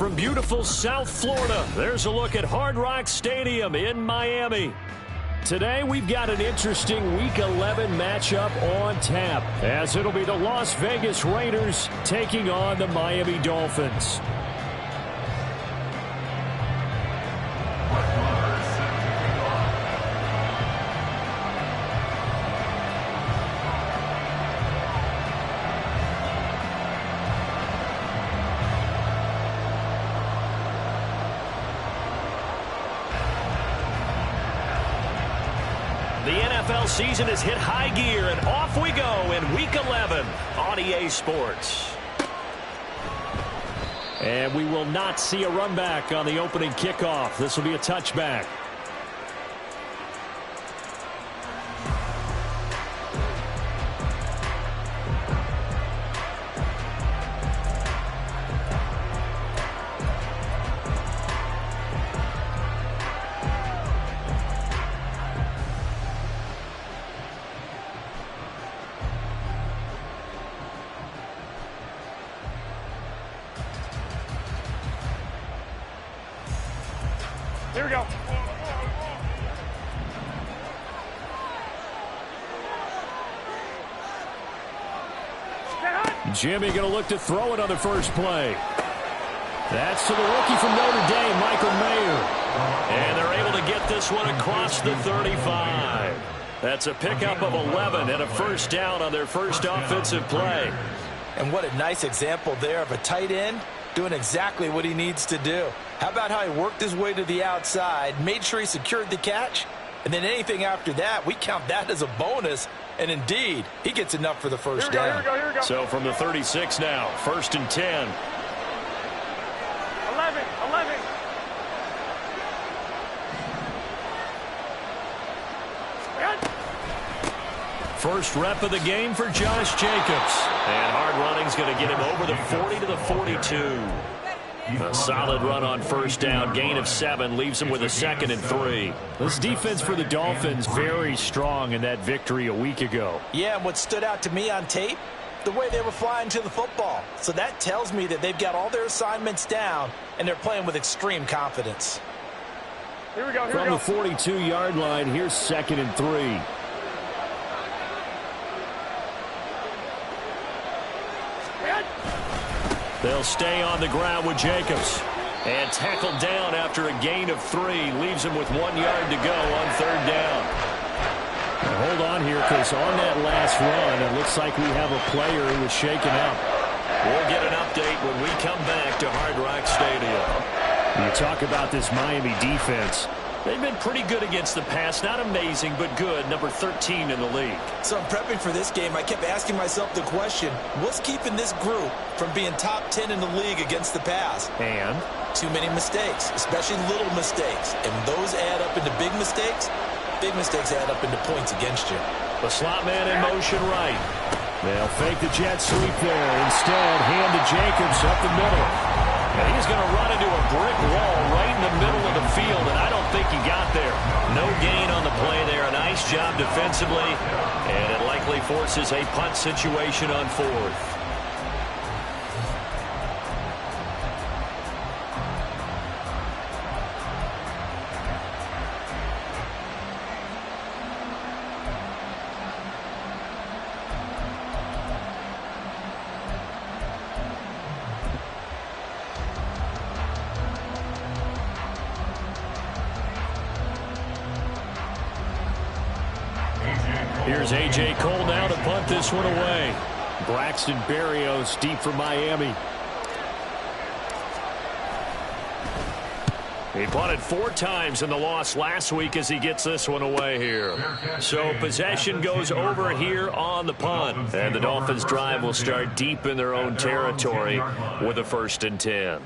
from beautiful South Florida, there's a look at Hard Rock Stadium in Miami. Today, we've got an interesting Week 11 matchup on tap, as it'll be the Las Vegas Raiders taking on the Miami Dolphins. The NFL season has hit high gear, and off we go in Week 11 on EA Sports. And we will not see a run back on the opening kickoff. This will be a touchback. Here we go. Jimmy going to look to throw it on the first play. That's to the rookie from Notre Dame, Michael Mayer. And they're able to get this one across the 35. That's a pickup of 11 and a first down on their first offensive play. And what a nice example there of a tight end doing exactly what he needs to do. How about how he worked his way to the outside, made sure he secured the catch, and then anything after that, we count that as a bonus. And indeed, he gets enough for the first down. Here we go. So from the 36 now, 1st and 10. 11. First rep of the game for Josh Jacobs. And hard running's going to get him over the 40 to the 42. A solid run on first down. Gain of 7 leaves him with a 2nd and 3. This defense for the Dolphins very strong in that victory a week ago. Yeah, and what stood out to me on tape, the way they were flying to the football. So that tells me that they've got all their assignments down, and they're playing with extreme confidence. Here we go. From the 42-yard line, here's 2nd and 3. They'll stay on the ground with Jacobs. And tackled down after a gain of 3. Leaves him with 1 yard to go on 3rd down. Now hold on here, because on that last run, it looks like we have a player who was shaken up. We'll get an update when we come back to Hard Rock Stadium. You talk about this Miami defense. They've been pretty good against the pass. Not amazing, but good. Number 13 in the league. So I'm prepping for this game. I kept asking myself the question, what's keeping this group from being top 10 in the league against the pass? And? Too many mistakes, especially little mistakes. And those add up into big mistakes add up into points against you. The slot man in motion right. They'll fake the jet sweep there. Instead, hand to Jacobs up the middle. And he's going to run into a brick wall right in the middle of the field, and I don't think he got there. No gain on the play there. A nice job defensively, and it likely forces a punt situation on 4th. Here's A.J. Cole now to punt this one away. Braxton Berrios deep for Miami. He punted 4 times in the loss last week as he gets this one away here. So possession goes over here on the punt. And the Dolphins drive will start deep in their own territory with a 1st and 10.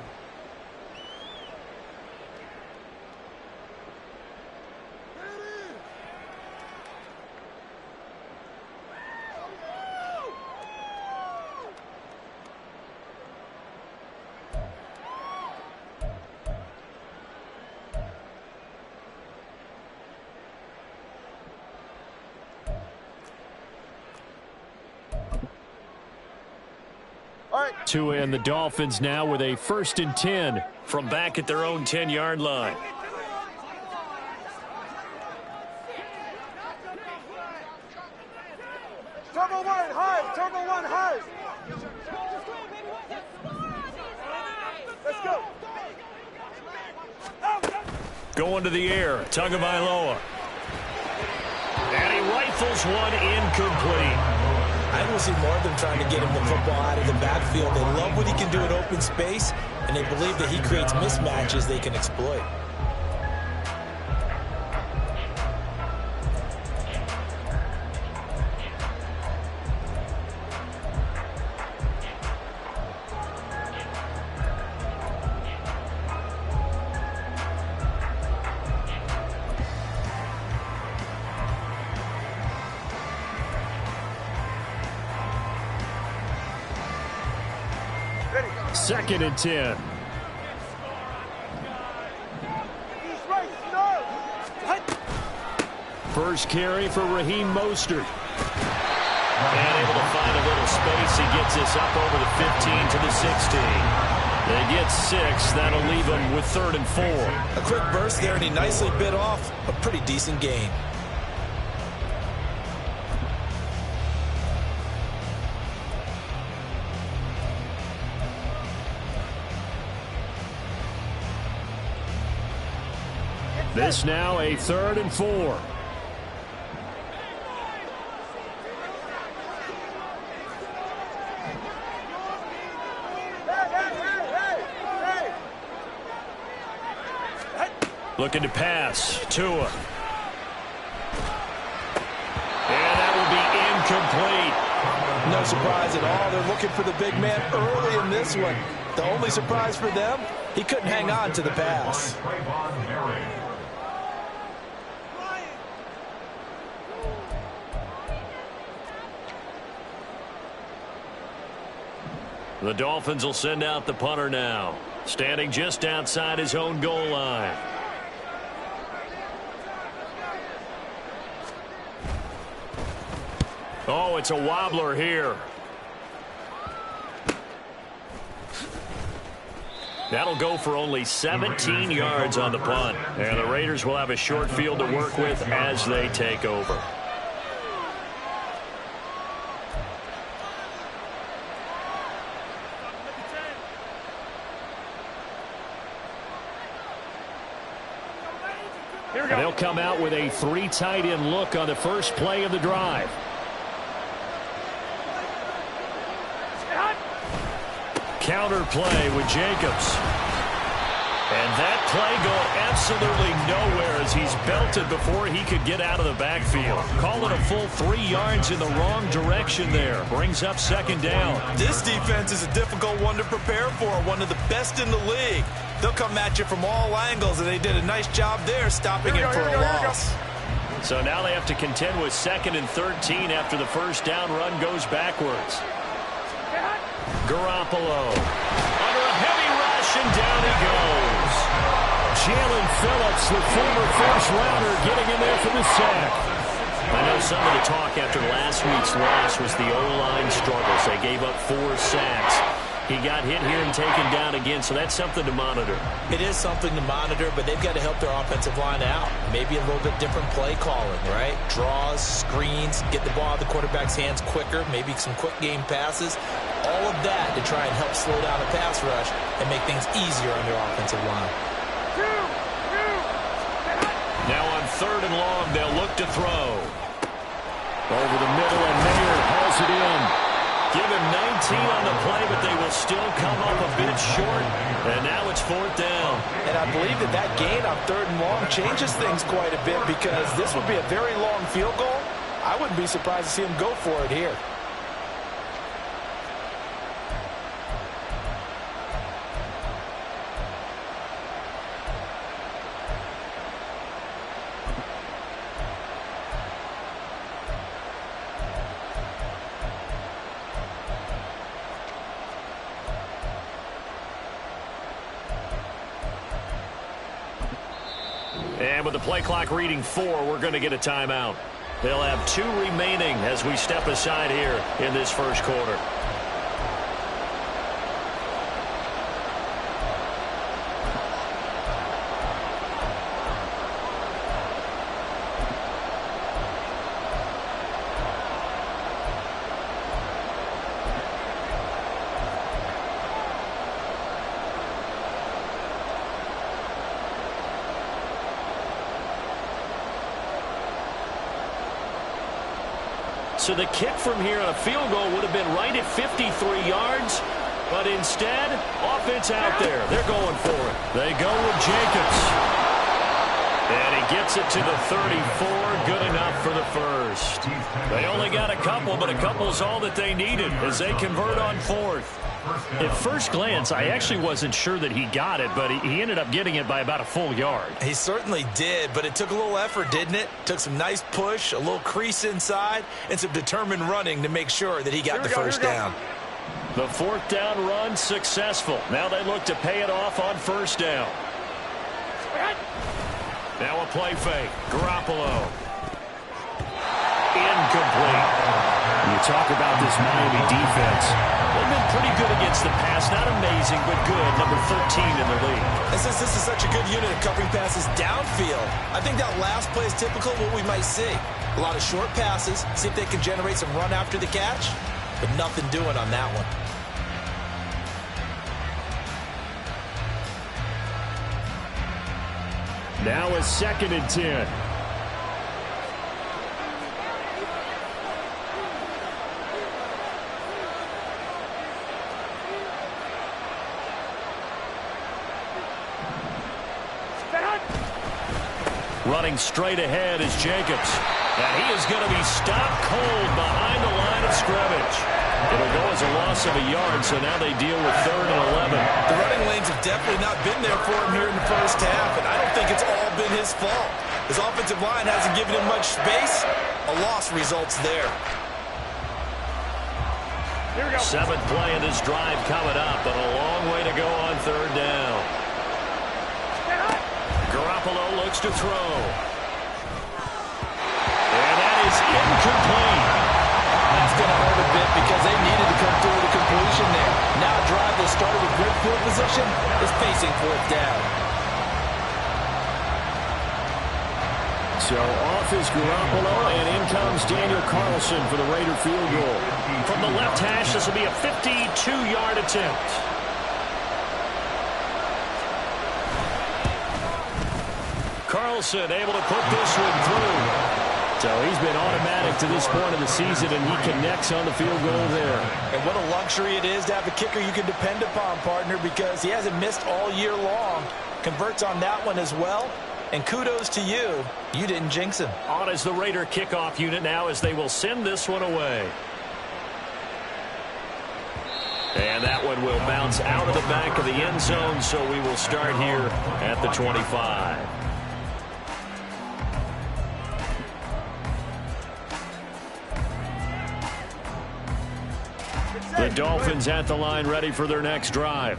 Tua and the Dolphins now with a 1st and 10 from back at their own 10-yard line. Turbo one high. Turbo one high. Let's go. Going to the air, Tagovailoa. And he rifles one incomplete. I will see more of them trying to get him the football out of the backfield. They love what he can do in open space, and they believe that he creates mismatches they can exploit. Second and 10. First carry for Raheem Mostert. And able to find a little space. He gets us up over the 15 to the 16. They get 6. That'll leave them with 3rd and 4. A quick burst there, and he nicely bit off a pretty decent gain. This now a 3rd and 4. Looking to pass. Tua. And that will be incomplete. No surprise at all. They're looking for the big man early in this one. The only surprise for them, he couldn't hang on to the pass. The Dolphins will send out the punter now, standing just outside his own goal line. Oh, it's a wobbler here. That'll go for only 17 yards on the punt. And the Raiders will have a short field to work with as they take over. They'll come out with a 3 tight end look on the first play of the drive. Counter play with Jacobs. And that play going absolutely nowhere as he's belted before he could get out of the backfield. Call it a full 3 yards in the wrong direction there. Brings up 2nd down. This defense is a difficult one to prepare for, one of the best in the league. They'll come at you from all angles, and they did a nice job there stopping it for a loss. So now they have to contend with 2nd and 13 after the first down run goes backwards. Garoppolo under a heavy rush, and down he goes. Jalen Phillips, the former first-rounder, getting in there for the sack. I know some of the talk after last week's loss was the O-line struggles. They gave up 4 sacks. He got hit here and taken down again, so that's something to monitor. It is something to monitor, but they've got to help their offensive line out. Maybe a little bit different play calling, right? Draws, screens, get the ball out of the quarterback's hands quicker, maybe some quick game passes. All of that to try and help slow down the pass rush and make things easier on their offensive line. Now on 3rd and long, they'll look to throw. Over the middle, and Mayer hauls it in. Give him 19 on the play, but they will still come up a bit short. And now it's 4th down. And I believe that gain on 3rd and long changes things quite a bit, because this would be a very long field goal. I wouldn't be surprised to see him go for it here. And with the play clock reading 4, we're going to get a timeout. They'll have 2 remaining as we step aside here in this first quarter. So the kick from here on a field goal would have been right at 53 yards. But instead, offense out there. They're going for it. They go with Jacobs. And he gets it to the 34. Good enough for the first. They only got a couple, but a couple's all that they needed as they convert on fourth. At first glance, I actually wasn't sure that he got it, but he ended up getting it by about a full yard. He certainly did, but it took a little effort, didn't it? Took some nice push, a little crease inside, and some determined running to make sure that he got the first down. The fourth down run successful. Now they look to pay it off on first down. Now a play fake. Garoppolo. Incomplete. You talk about this Miami defense. They've been pretty good against the pass. Not amazing, but good. Number 13 in the league. And since this is such a good unit of covering passes downfield, I think that last play is typical of what we might see. A lot of short passes. See if they can generate some run after the catch. But nothing doing on that one. Now a 2nd and 10. Running straight ahead is Jacobs. And he is going to be stopped cold behind the line of scrimmage. It'll go as a loss of a yard, so now they deal with 3rd and 11. The running lanes have definitely not been there for him here in the first half, and I don't think it's all been his fault. His offensive line hasn't given him much space. A loss results there. 7th play of this drive coming up, but a long way to go on 3rd down. Garoppolo looks to throw. And that is incomplete. That's going to hurt a bit because they needed to come through with a completion there. Now a drive that started with great field position is facing 4th down. So off is Garoppolo, and in comes Daniel Carlson for the Raider field goal. From the left hash, this will be a 52-yard attempt. Carlson able to put this one through. So he's been automatic to this point of the season, and he connects on the field goal there. And what a luxury it is to have a kicker you can depend upon, partner, because he hasn't missed all year long. Converts on that one as well. And kudos to you. You didn't jinx him. On is the Raider kickoff unit now as they will send this one away. And that one will bounce out of the back of the end zone, so we will start here at the 25. The Dolphins at the line ready for their next drive.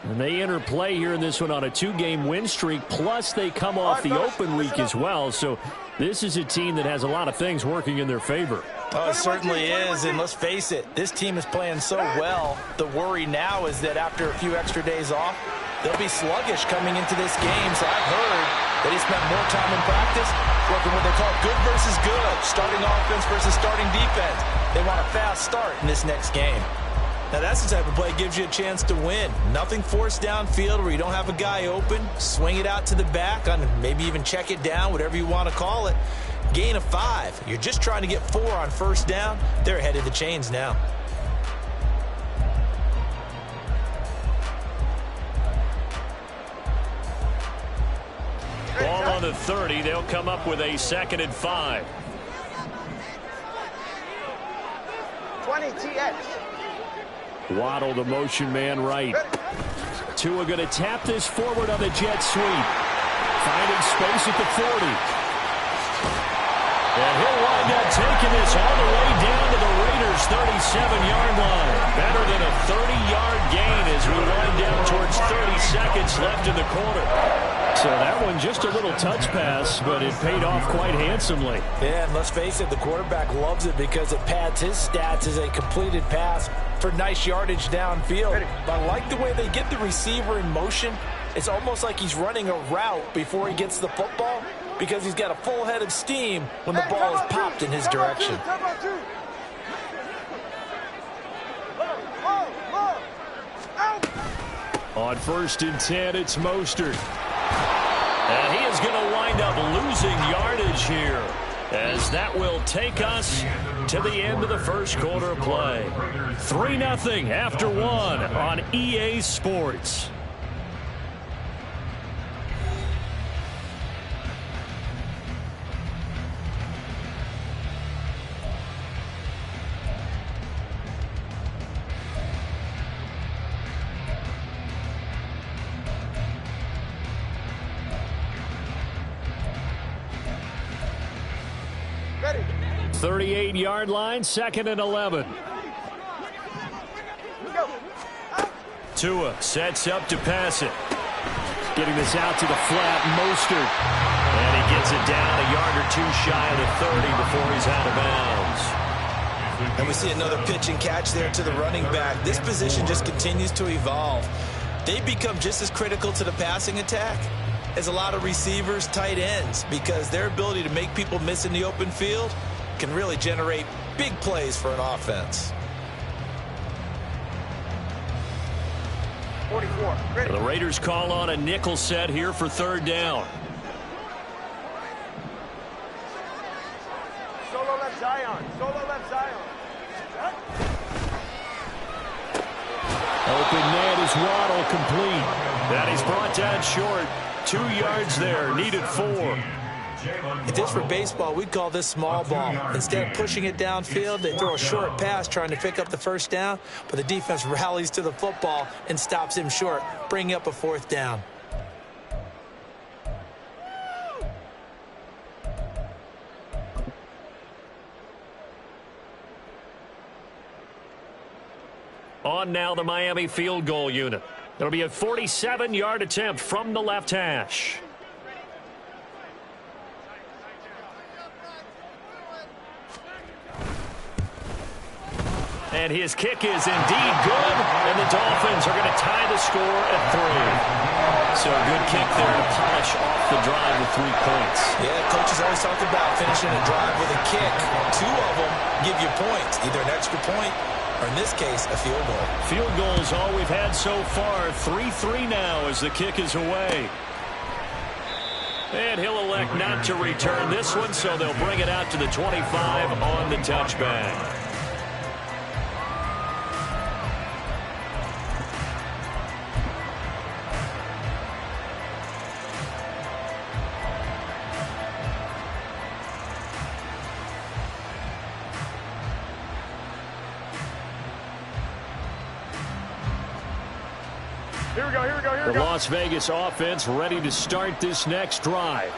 And they enter play here in this one on a 2-game win streak, plus they come off the open week as well. So this is a team that has a lot of things working in their favor. Oh, it certainly is, and let's face it, this team is playing so well. The worry now is that after a few extra days off, they'll be sluggish coming into this game. So I've heard that he spent more time in practice working what they call good versus good, starting offense versus starting defense. They want a fast start in this next game. Now, that's the type of play that gives you a chance to win. Nothing forced downfield where you don't have a guy open. Swing it out to the back, on maybe even check it down, whatever you want to call it. Gain of 5. You're just trying to get 4 on first down. They're ahead of the chains now. Ball on the 30. They'll come up with a 2nd and 5. 20 TX. Waddle, the motion man right. Tua going to tap this forward on the jet sweep. Finding space at the 40. And he'll wind up taking this all the way down to the Raiders' 37-yard line. Better than a 30-yard gain as we wind down towards 30 seconds left in the quarter. So that one just a little touch pass, but it paid off quite handsomely. Yeah, and let's face it, the quarterback loves it because it pads his stats as a completed pass for nice yardage downfield. But I like the way they get the receiver in motion. It's almost like he's running a route before he gets the football because he's got a full head of steam when the ball is popped in his direction. On 1st and 10, it's Mostert. And he is going to wind up losing yardage here. as that will take us to the end of the first quarter of play. 3-0 after one on EA Sports. Ready. 38-yard line, 2nd and 11. Go. Tua sets up to pass it. Getting this out to the flat, Mostert. And he gets it down a yard or two shy of the 30 before he's out of bounds. And we see another pitch and catch there to the running back. This position just continues to evolve. They become just as critical to the passing attack as a lot of receivers, tight ends, because their ability to make people miss in the open field can really generate big plays for an offense. 44. Ready. The Raiders call on a nickel set here for 3rd down. Solo left Zion. Solo left Zion. Open net is Waddle, complete. That is brought down short. 2 yards there, needed 4. If this were baseball, we'd call this small ball. Instead of pushing it downfield, they throw a short pass trying to pick up the 1st down, but the defense rallies to the football and stops him short, bringing up a 4th down. On now the Miami field goal unit. It'll be a 47-yard attempt from the left hash. And his kick is indeed good, and the Dolphins are going to tie the score at 3. So a good kick there to polish off the drive with 3 points. Yeah, coaches always talk about finishing a drive with a kick. 2 of them give you points, either an extra point or, in this case, a field goal. Field goals all we've had so far. 3-3 now as the kick is away. And he'll elect not to return this one, so they'll bring it out to the 25 on the touchback. Here we go, here we go, here we The go. Las Vegas offense ready to start this next drive.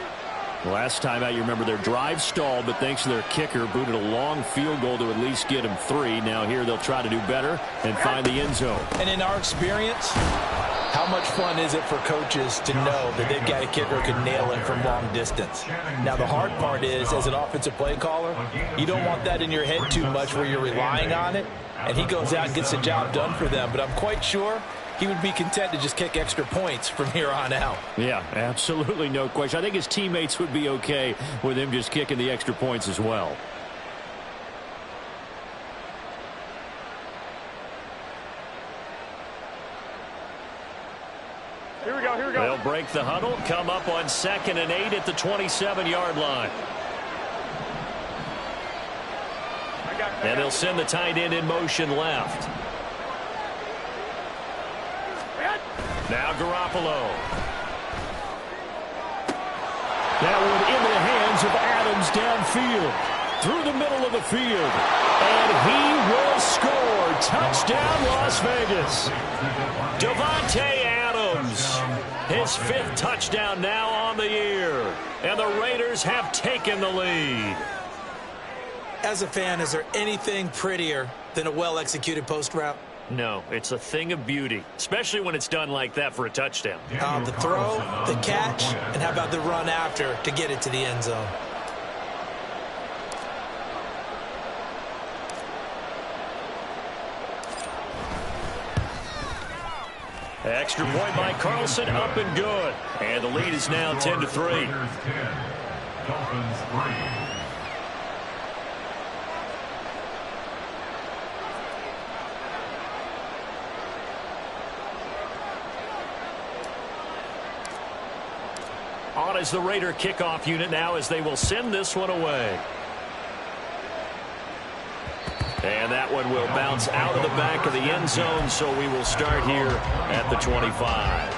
Last time out, you remember their drive stalled, but thanks to their kicker, booted a long field goal to at least get them 3. Now here they'll try to do better and find the end zone. And in our experience, how much fun is it for coaches to know that they've got a kicker who can nail it from long distance? Now, the hard part is, as an offensive play caller, you don't want that in your head too much where you're relying on it, and he goes out and gets the job done for them. But I'm quite sure he would be content to just kick extra points from here on out. Yeah, absolutely no question. I think his teammates would be okay with him just kicking the extra points as well. Here we go, here we go. They'll break the huddle, come up on 2nd and 8 at the 27-yard line. And they'll send the tight end in motion left. Now Garoppolo. That one into the hands of Adams downfield. Through the middle of the field. And he will score. Touchdown, Las Vegas. Davante Adams. His 5th touchdown now on the year. And the Raiders have taken the lead. As a fan, is there anything prettier than a well-executed post route? No, it's a thing of beauty, especially when it's done like that for a touchdown. The throw, the catch, and how about the run after to get it to the end zone? Extra point by Carlson, up and good. And the lead is now 10-3. Dolphins 3. On as the Raider kickoff unit now as they will send this one away. And that one will bounce out of the back of the end zone, so we will start here at the 25.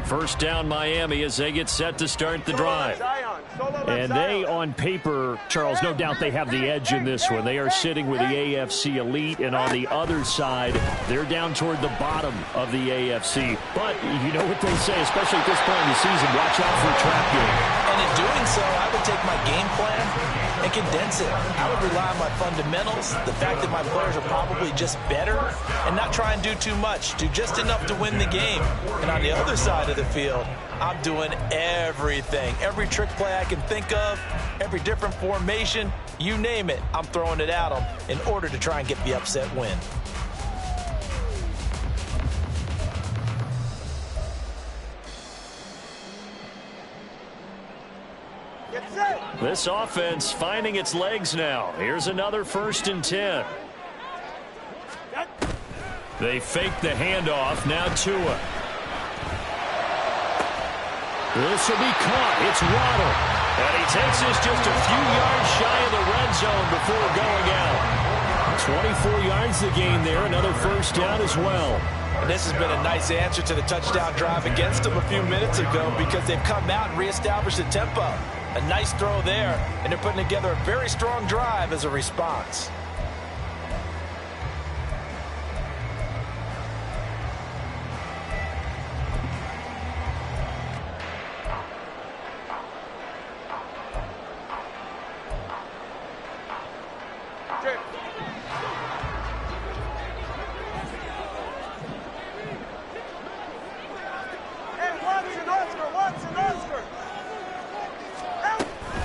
First down Miami as they get set to start the drive. And they, on paper, Charles, no doubt they have the edge in this one. They are sitting with the AFC elite, and on the other side, they're down toward the bottom of the AFC. But you know what they say, especially at this point in the season, watch out for a trap game. And in doing so, I would take my game plan and condense it. I would rely on my fundamentals, the fact that my players are probably just better, and not try and do too much, do just enough to win the game. And on the other side of the field, I'm doing everything. Every trick play I can think of, every different formation, you name it, I'm throwing it at them in order to try and get the upset win. This offense finding its legs now. Here's another 1st and 10. They fake the handoff. Now Tua. This will be caught. It's Waddle. And he takes this just a few yards shy of the red zone before going out. 24 yards the gain there. Another 1st down as well. And this has been a nice answer to the touchdown drive against them a few minutes ago because they've come out and reestablished the tempo. A nice throw there, and they're putting together a very strong drive as a response.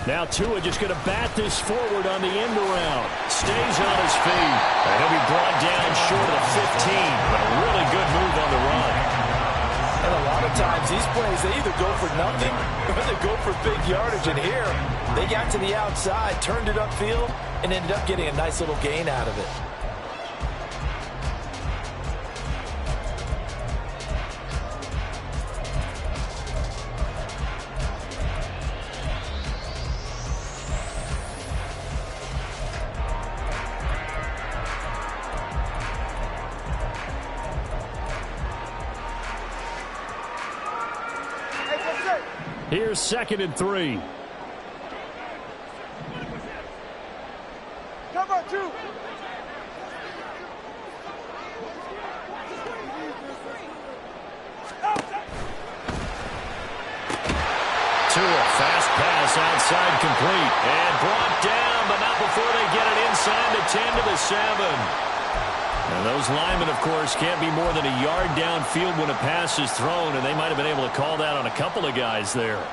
Now Tua just going to bat this forward on the end around. Stays on his feet. And he'll be brought down short of the 15. But a really good move on the run. And a lot of times these plays, they either go for nothing or they go for big yardage. And here, they got to the outside, turned it upfield, and ended up getting a nice little gain out of it. Here's 2nd and 3. Cover 2. Tua, fast pass outside complete. And brought down, but not before they get it inside the 10 to the 7. And those linemen, of course, can't be more than a yard downfield when a pass is thrown, and they might have been able to call that on a couple of guys there.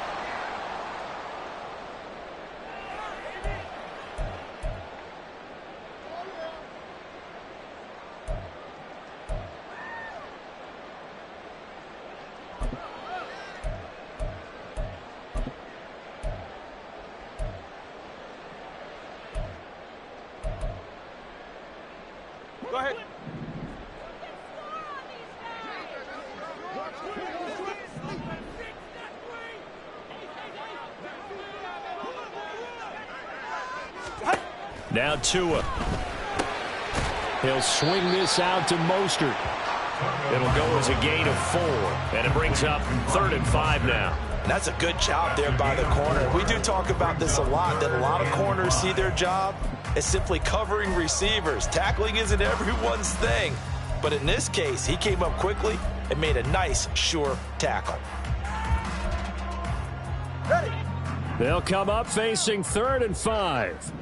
Go ahead. Now Tua. He'll swing this out to Mostert. It'll go as a gain of 4. And it brings up 3rd and 5 now. And that's a good job there by the corner. We do talk about this a lot, that a lot of corners see their job as simply covering receivers. Tackling isn't everyone's thing. But in this case, he came up quickly and made a nice, sure tackle. Ready. They'll come up facing 3rd and 5.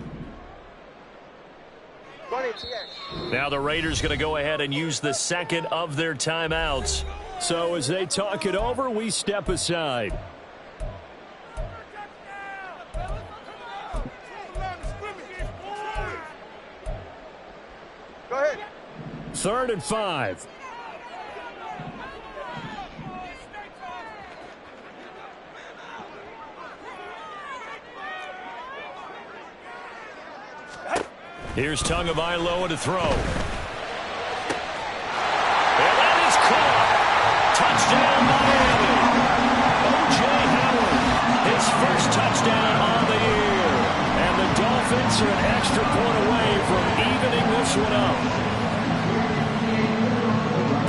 Now the Raiders going to go ahead and use the 2nd of their timeouts. So as they talk it over, we step aside. Go ahead. 3rd and 5. Here's Tagovailoa to throw. And that is caught. Touchdown, Miami. O.J. Howard, his first touchdown on the year. And the Dolphins are an extra point away from evening this one up.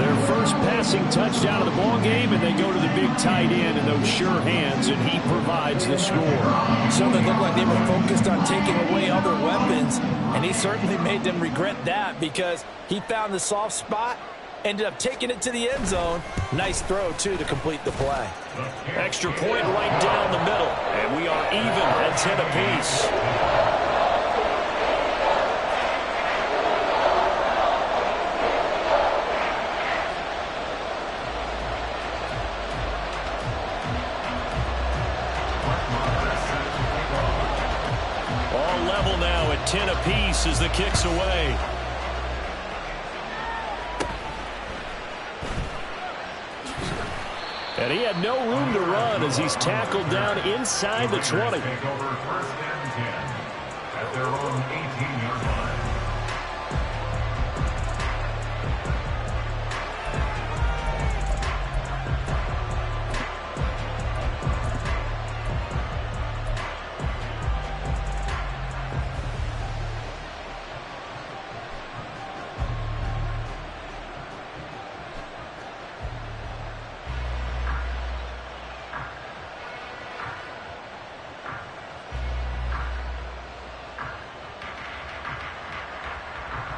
Their first passing touchdown of the ball game, and they go to the big tight end in those sure hands, and he provides the score. So they looked like they were focused on taking away other weapons, and he certainly made them regret that because he found the soft spot, ended up taking it to the end zone. Nice throw, too, to complete the play. Extra point right down the middle, and we are even at 10 apiece. All level now at 10 apiece as the kick's away. And he had no room to run as he's tackled down inside the 20. Take over first and 10 at their own 18-yard line.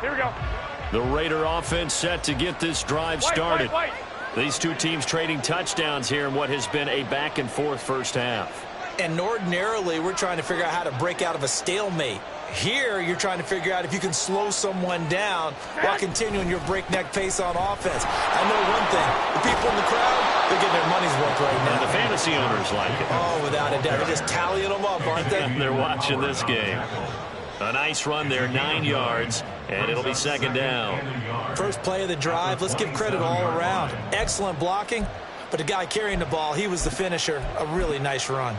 Here we go. The Raider offense set to get this drive started. Wait. These two teams trading touchdowns here in what has been a back-and-forth first half. And ordinarily, we're trying to figure out how to break out of a stalemate. Here, you're trying to figure out if you can slow someone down while continuing your breakneck pace on offense. I know one thing. The people in the crowd, they're getting their money's worth right now. And the fantasy owners like it. Oh, without a doubt. They're just tallying them up, aren't they? They're watching this game. A nice run there, 9 yards, and it'll be second down. First play of the drive, let's give credit all around. Excellent blocking, but the guy carrying the ball, he was the finisher. A really nice run.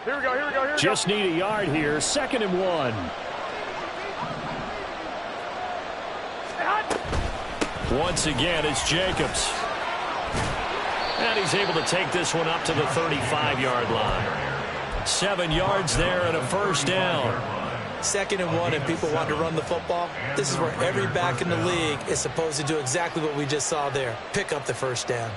Here we go. Just need a yard here. 2nd and 1. Once again, it's Jacobs. And he's able to take this one up to the 35-yard line. 7 yards there and a first down. 2nd and 1, and people want to run the football. This is where every back in the league is supposed to do exactly what we just saw there. Pick up the first down.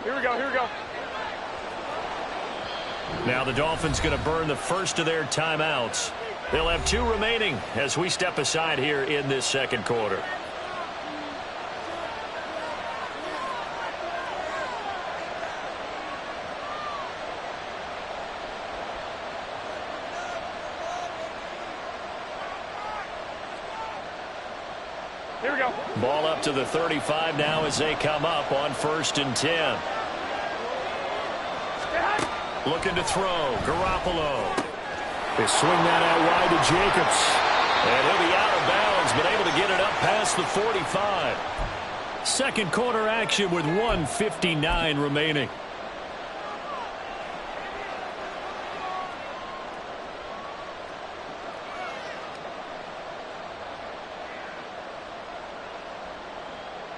Here we go. Now the Dolphins going to burn the first of their timeouts. They'll have 2 remaining as we step aside here in this second quarter. Here we go. Ball up to the 35 now as they come up on 1st and 10. Looking to throw. Garoppolo. They swing that out wide to Jacobs. And he'll be out of bounds, but able to get it up past the 45. Second quarter action with 1:59 remaining.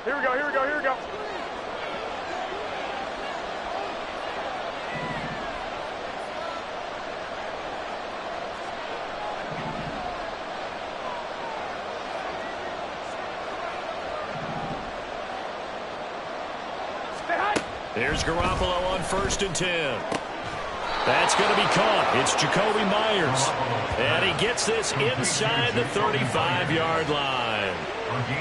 Here we go. Here's Garoppolo on 1st and 10. That's going to be caught. It's Jacoby Myers. And he gets this inside the 35-yard line.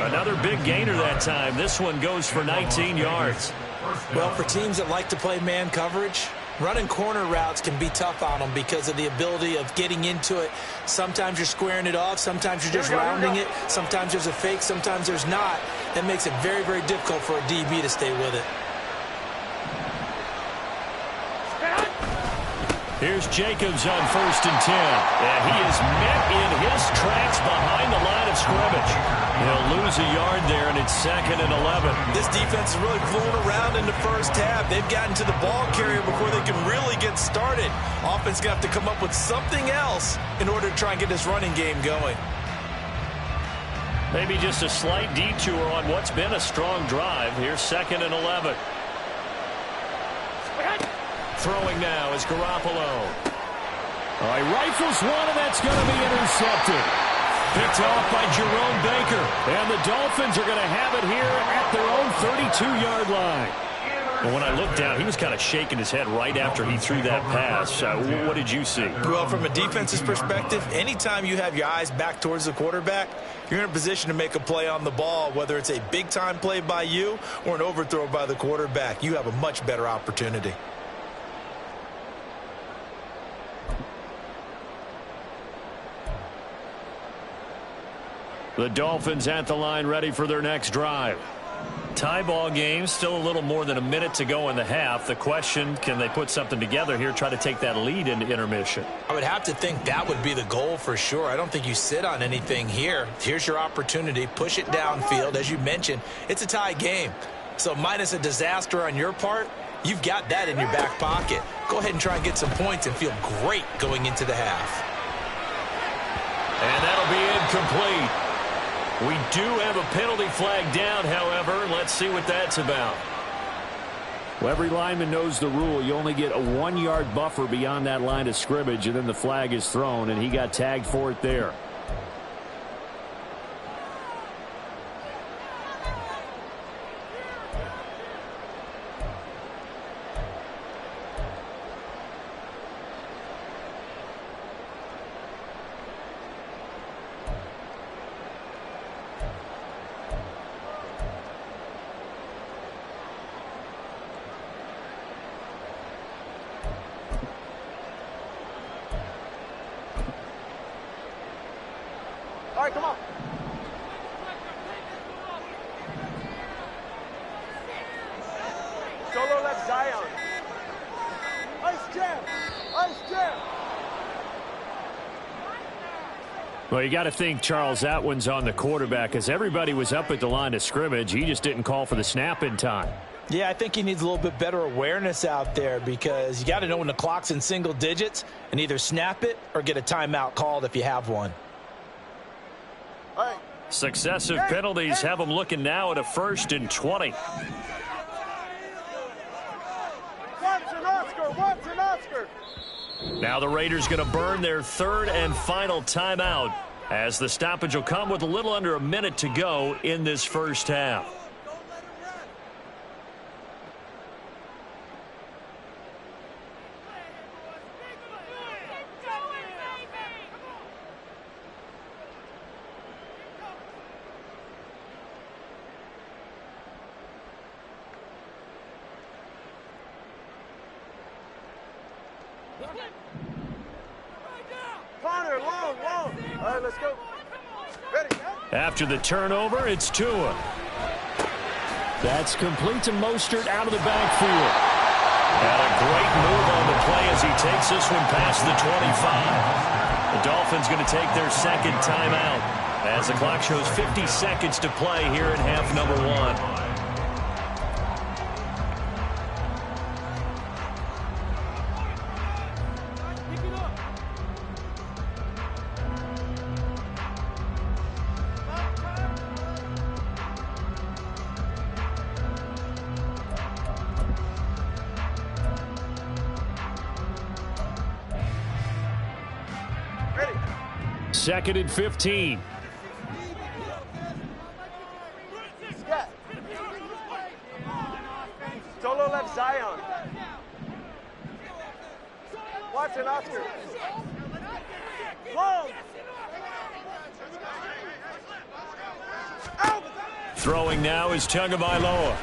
Another big gainer that time. This one goes for 19 yards. Well, for teams that like to play man coverage, Running corner routes can be tough on them because of the ability of getting into it. Sometimes you're squaring it off. Sometimes you're just rounding it. Sometimes there's a fake. Sometimes there's not. That makes it very, very difficult for a DB to stay with it. Here's Jacobs on 1st and 10. And he is met in his tracks behind the line of scrimmage. He'll lose a yard there, and it's 2nd and 11. This defense is really fooling around in the first half. They've gotten to the ball carrier before they can really get started. Offense going to have to come up with something else in order to try and get this running game going. Maybe just a slight detour on what's been a strong drive. Here's 2nd and 11. Throwing now is Garoppolo. He rifles one, and that's going to be intercepted. Picked off by Jerome Baker. And the Dolphins are going to have it here at their own 32-yard line. Well, when I looked down, he was kind of shaking his head right after he threw that pass. What did you see? Well, from a defense's perspective, anytime you have your eyes back towards the quarterback, you're in a position to make a play on the ball, whether it's a big-time play by you or an overthrow by the quarterback. You have a much better opportunity. The Dolphins at the line, ready for their next drive. Tie ball game, still a little more than a minute to go in the half. The question, can they put something together here, try to take that lead into intermission? I would have to think that would be the goal for sure. I don't think you sit on anything here. Here's your opportunity. Push it downfield. As you mentioned, it's a tie game. So minus a disaster on your part, you've got that in your back pocket. Go ahead and try and get some points and feel great going into the half. And that'll be incomplete. We do have a penalty flag down, however. Let's see what that's about. Well, every lineman knows the rule. You only get a 1-yard buffer beyond that line of scrimmage, and then the flag is thrown, and he got tagged for it there. All right, come on. Solo left Zion. Ice jam. Ice jam. Well, you got to think, Charles, that one's on the quarterback, as everybody was up at the line of scrimmage. He just didn't call for the snap in time. Yeah, I think he needs a little bit better awareness out there because you got to know when the clock's in single digits and either snap it or get a timeout called if you have one. Successive penalties have them looking now at a 1st and 20. Watson Oscar. Now the Raiders going to burn their 3rd and final timeout as the stoppage will come with a little under a minute to go in this first half. Connor, long. All right, let's go. Ready. After the turnover, it's Tua. That's complete to Mostert out of the backfield. And a great move on the play as he takes this one past the 25. The Dolphins going to take their 2nd timeout as the clock shows 50 seconds to play here in half number 1. Second and 15. Solo left Zion. Watson Oscar. Long. Out. Throwing now is Tagovailoa.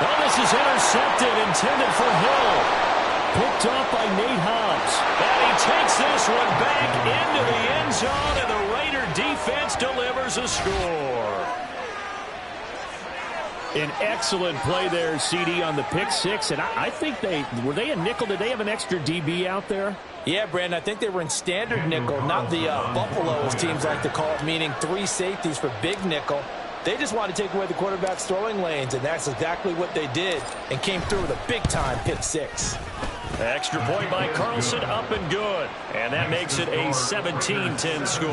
Oh, this is intercepted, intended for Hill. Picked off by Nate Hobbs. And he takes this one back into the end zone, and the Raider defense delivers a score. An excellent play there, CD, on the pick six. And I think were they a nickel? Did they have an extra DB out there? Yeah, Brandon, I think they were in standard nickel, not the Buffalo, as teams like to call it, meaning 3 safeties for big nickel. They just wanted to take away the quarterback's throwing lanes, and that's exactly what they did, and came through with a big-time pick six. Extra point by Carlson, up and good. And that makes it a 17-10 score.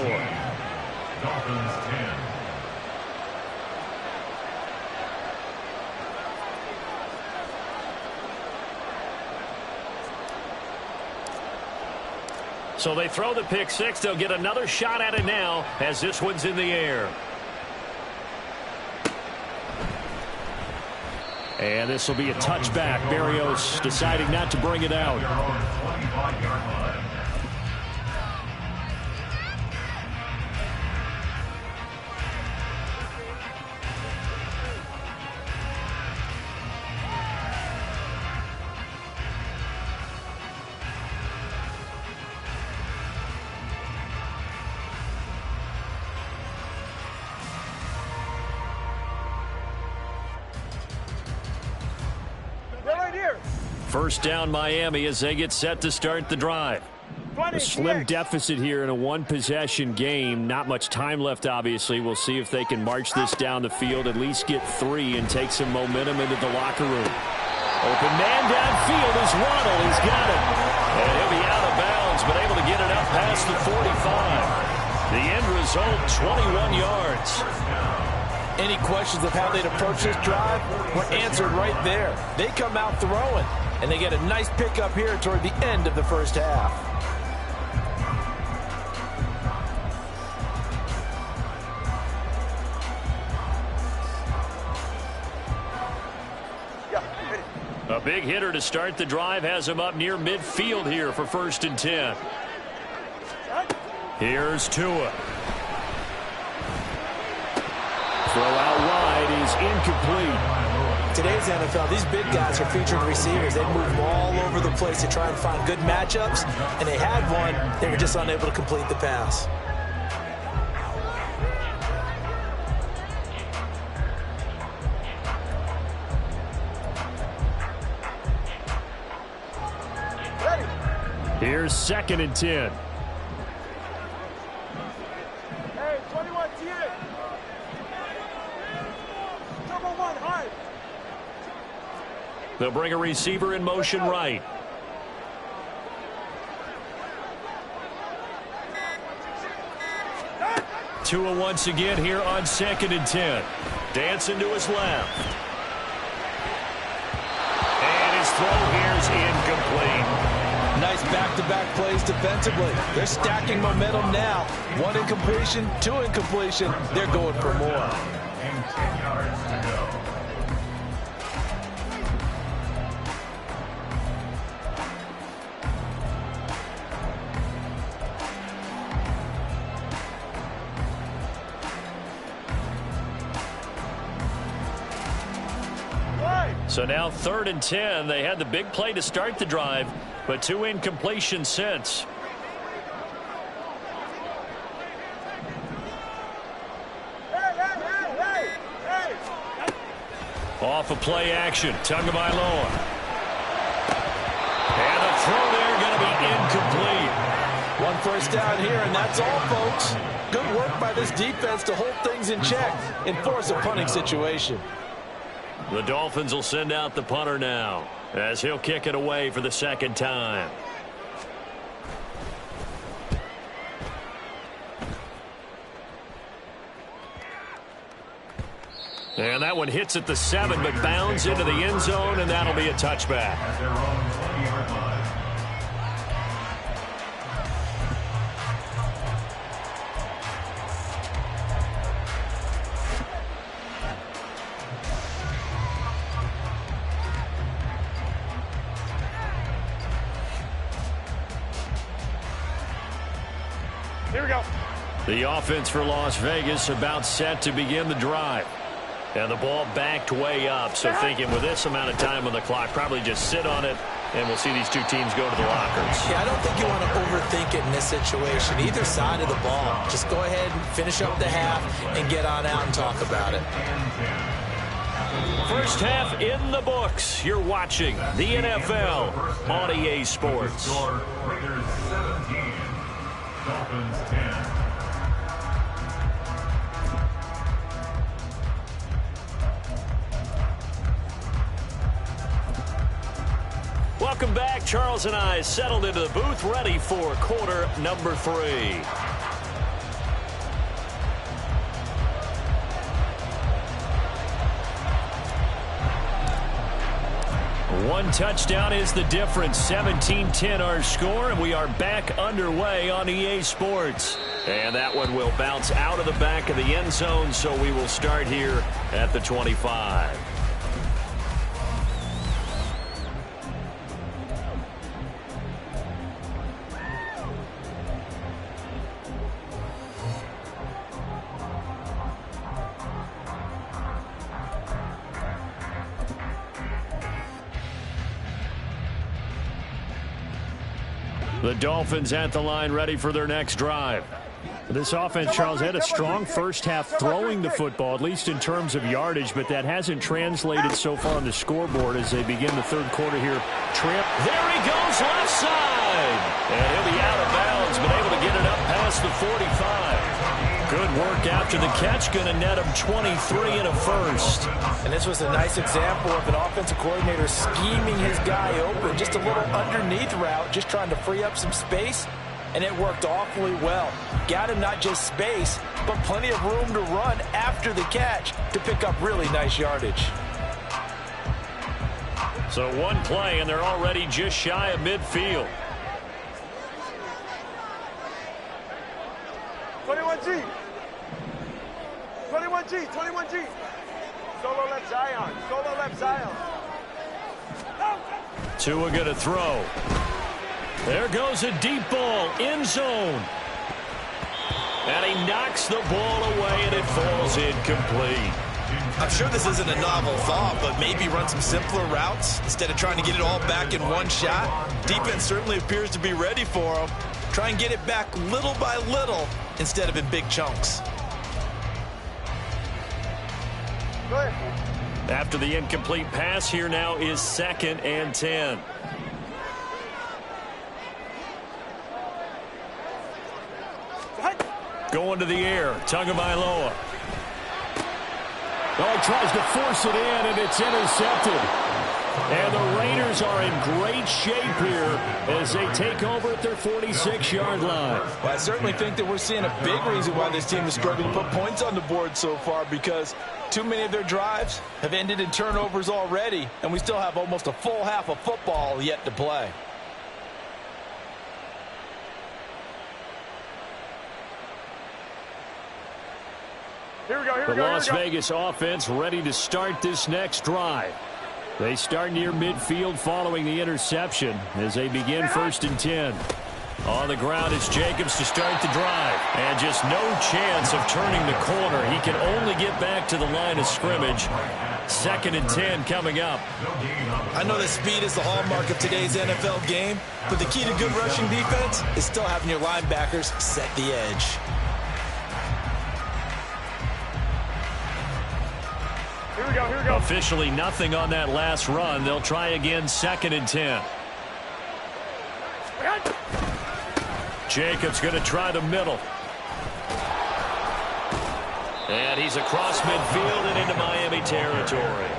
Dolphins 10. So they throw the pick six. They'll get another shot at it now as this one's in the air. And this will be a touchback. Berrios deciding not to bring it out. Their own 25-yard line. First down, Miami, as they get set to start the drive. A slim deficit here in a one-possession game. Not much time left, obviously. We'll see if they can march this down the field, at least get 3, and take some momentum into the locker room. Open man downfield is Waddle. He's got it. And he'll be out of bounds, but able to get it up past the 45. The end result, 21 yards. Any questions of how they'd approach this drive were answered right there. They come out throwing, and they get a nice pickup here toward the end of the first half. A big hitter to start the drive has him up near midfield here for 1st and 10. Here's Tua. Throw out wide is incomplete. Today's NFL, these big guys are featured receivers. They move all over the place to try and find good matchups, and they had one. They were just unable to complete the pass. Here's 2nd and 10. Hey, 21 TA. Double one, high. They'll bring a receiver in motion right. Tua once again here on 2nd and 10. Dancing to his left. And his throw here is incomplete. Nice back-to-back plays defensively. They're stacking momentum now. 1 incompletion, 2 incompletion. They're going for more. And 10 yards to go. So now 3rd and 10. They had the big play to start the drive, but 2 incompletions since. Off of play action. Tagovailoa. And the throw there going to be incomplete. 1 first down here, and that's all, folks. Good work by this defense to hold things in check and force a punting situation. The Dolphins will send out the punter now, as he'll kick it away for the 2nd time. And that one hits at the 7, but bounds into the end zone, and that'll be a touchback. At their own 20-yard line. Here we go. The offense for Las Vegas about set to begin the drive. And the ball backed way up. So thinking with this amount of time on the clock, probably just sit on it, and we'll see these two teams go to the lockers. Yeah, I don't think you want to overthink it in this situation. Either side of the ball. Just go ahead and finish up the half and get on out and talk about it. First half in the books. You're watching the NFL on EA Sports. Raiders 17, Dolphins 10. Welcome back. Charles and I settled into the booth, ready for quarter number 3. One touchdown is the difference. 17-10 our score, and we are back underway on EA Sports. And that one will bounce out of the back of the end zone, so we will start here at the 25. The Dolphins at the line, ready for their next drive. This offense, Charles, had a strong first half throwing the football, at least in terms of yardage, but that hasn't translated so far on the scoreboard as they begin the third quarter here. Trip. There he goes, left side. And he'll be out of bounds, but able to get it up past the 45. Good work after the catch, going to net him 23 and a first. And this was a nice example of an offensive coordinator scheming his guy open. Just a little underneath route, just trying to free up some space, and it worked awfully well. Got him not just space, but plenty of room to run after the catch to pick up really nice yardage. So one play, and they're already just shy of midfield. 21G. 21G. 21G. Solo left Zion. Solo left Zion. Tua going to throw. There goes a deep ball, end zone. And he knocks the ball away, and it falls incomplete. I'm sure this isn't a novel thought, but maybe run some simpler routes instead of trying to get it all back in one shot. Defense certainly appears to be ready for him. Try and get it back little by little instead of in big chunks. After the incomplete pass, here now is 2nd and 10. Going to the air, Tagovailoa. Oh, he tries to force it in, and it's intercepted. And the Raiders are in great shape here as they take over at their 46-yard line. Well, I certainly think that we're seeing a big reason why this team is struggling to put points on the board so far, because too many of their drives have ended in turnovers already, and we still have almost a full half of football yet to play. Here we go, here we The go. Las Vegas offense ready to start this next drive. They start near midfield following the interception as they begin 1st and 10. On the ground is Jacobs to start the drive. And just no chance of turning the corner. He can only get back to the line of scrimmage. 2nd and 10 coming up. I know that speed is the hallmark of today's NFL game, but the key to good rushing defense is still having your linebackers set the edge. Here we go, here we go. Officially nothing on that last run. They'll try again 2nd and 10. Jacobs going to try the middle. And he's across midfield and into Miami territory.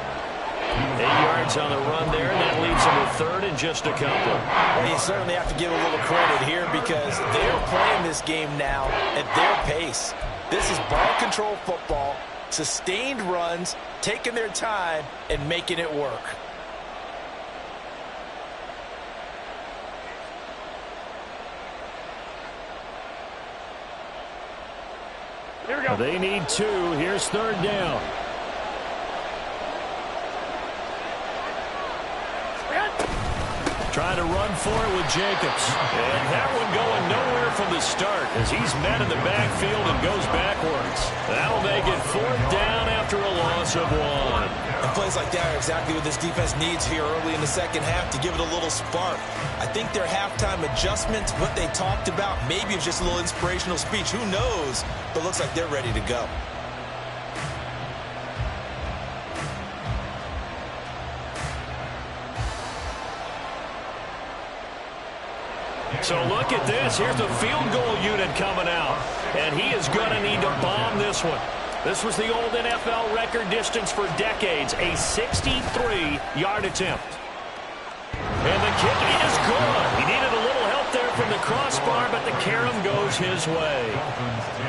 8 yards on the run there, and that leaves him with 3rd and just a couple. Well, you certainly have to give a little credit here because they're playing this game now at their pace. This is ball control football, sustained runs, taking their time, and making it work. Here we go. They need 2. Here's 3rd down. Trying to run for it with Jacobs. And that one going nowhere from the start as he's met in the backfield and goes backwards. That'll make it 4th down after a loss of 1. And plays like that are exactly what this defense needs here early in the second half to give it a little spark. I think their halftime adjustments, what they talked about, maybe it's just a little inspirational speech. Who knows? But looks like they're ready to go. So look at this. Here's the field goal unit coming out. And he is going to need to bomb this one. This was the old NFL record distance for decades, a 63-yard attempt. And the kick is good. He needed a little help there from the crossbar, but the carom goes his way.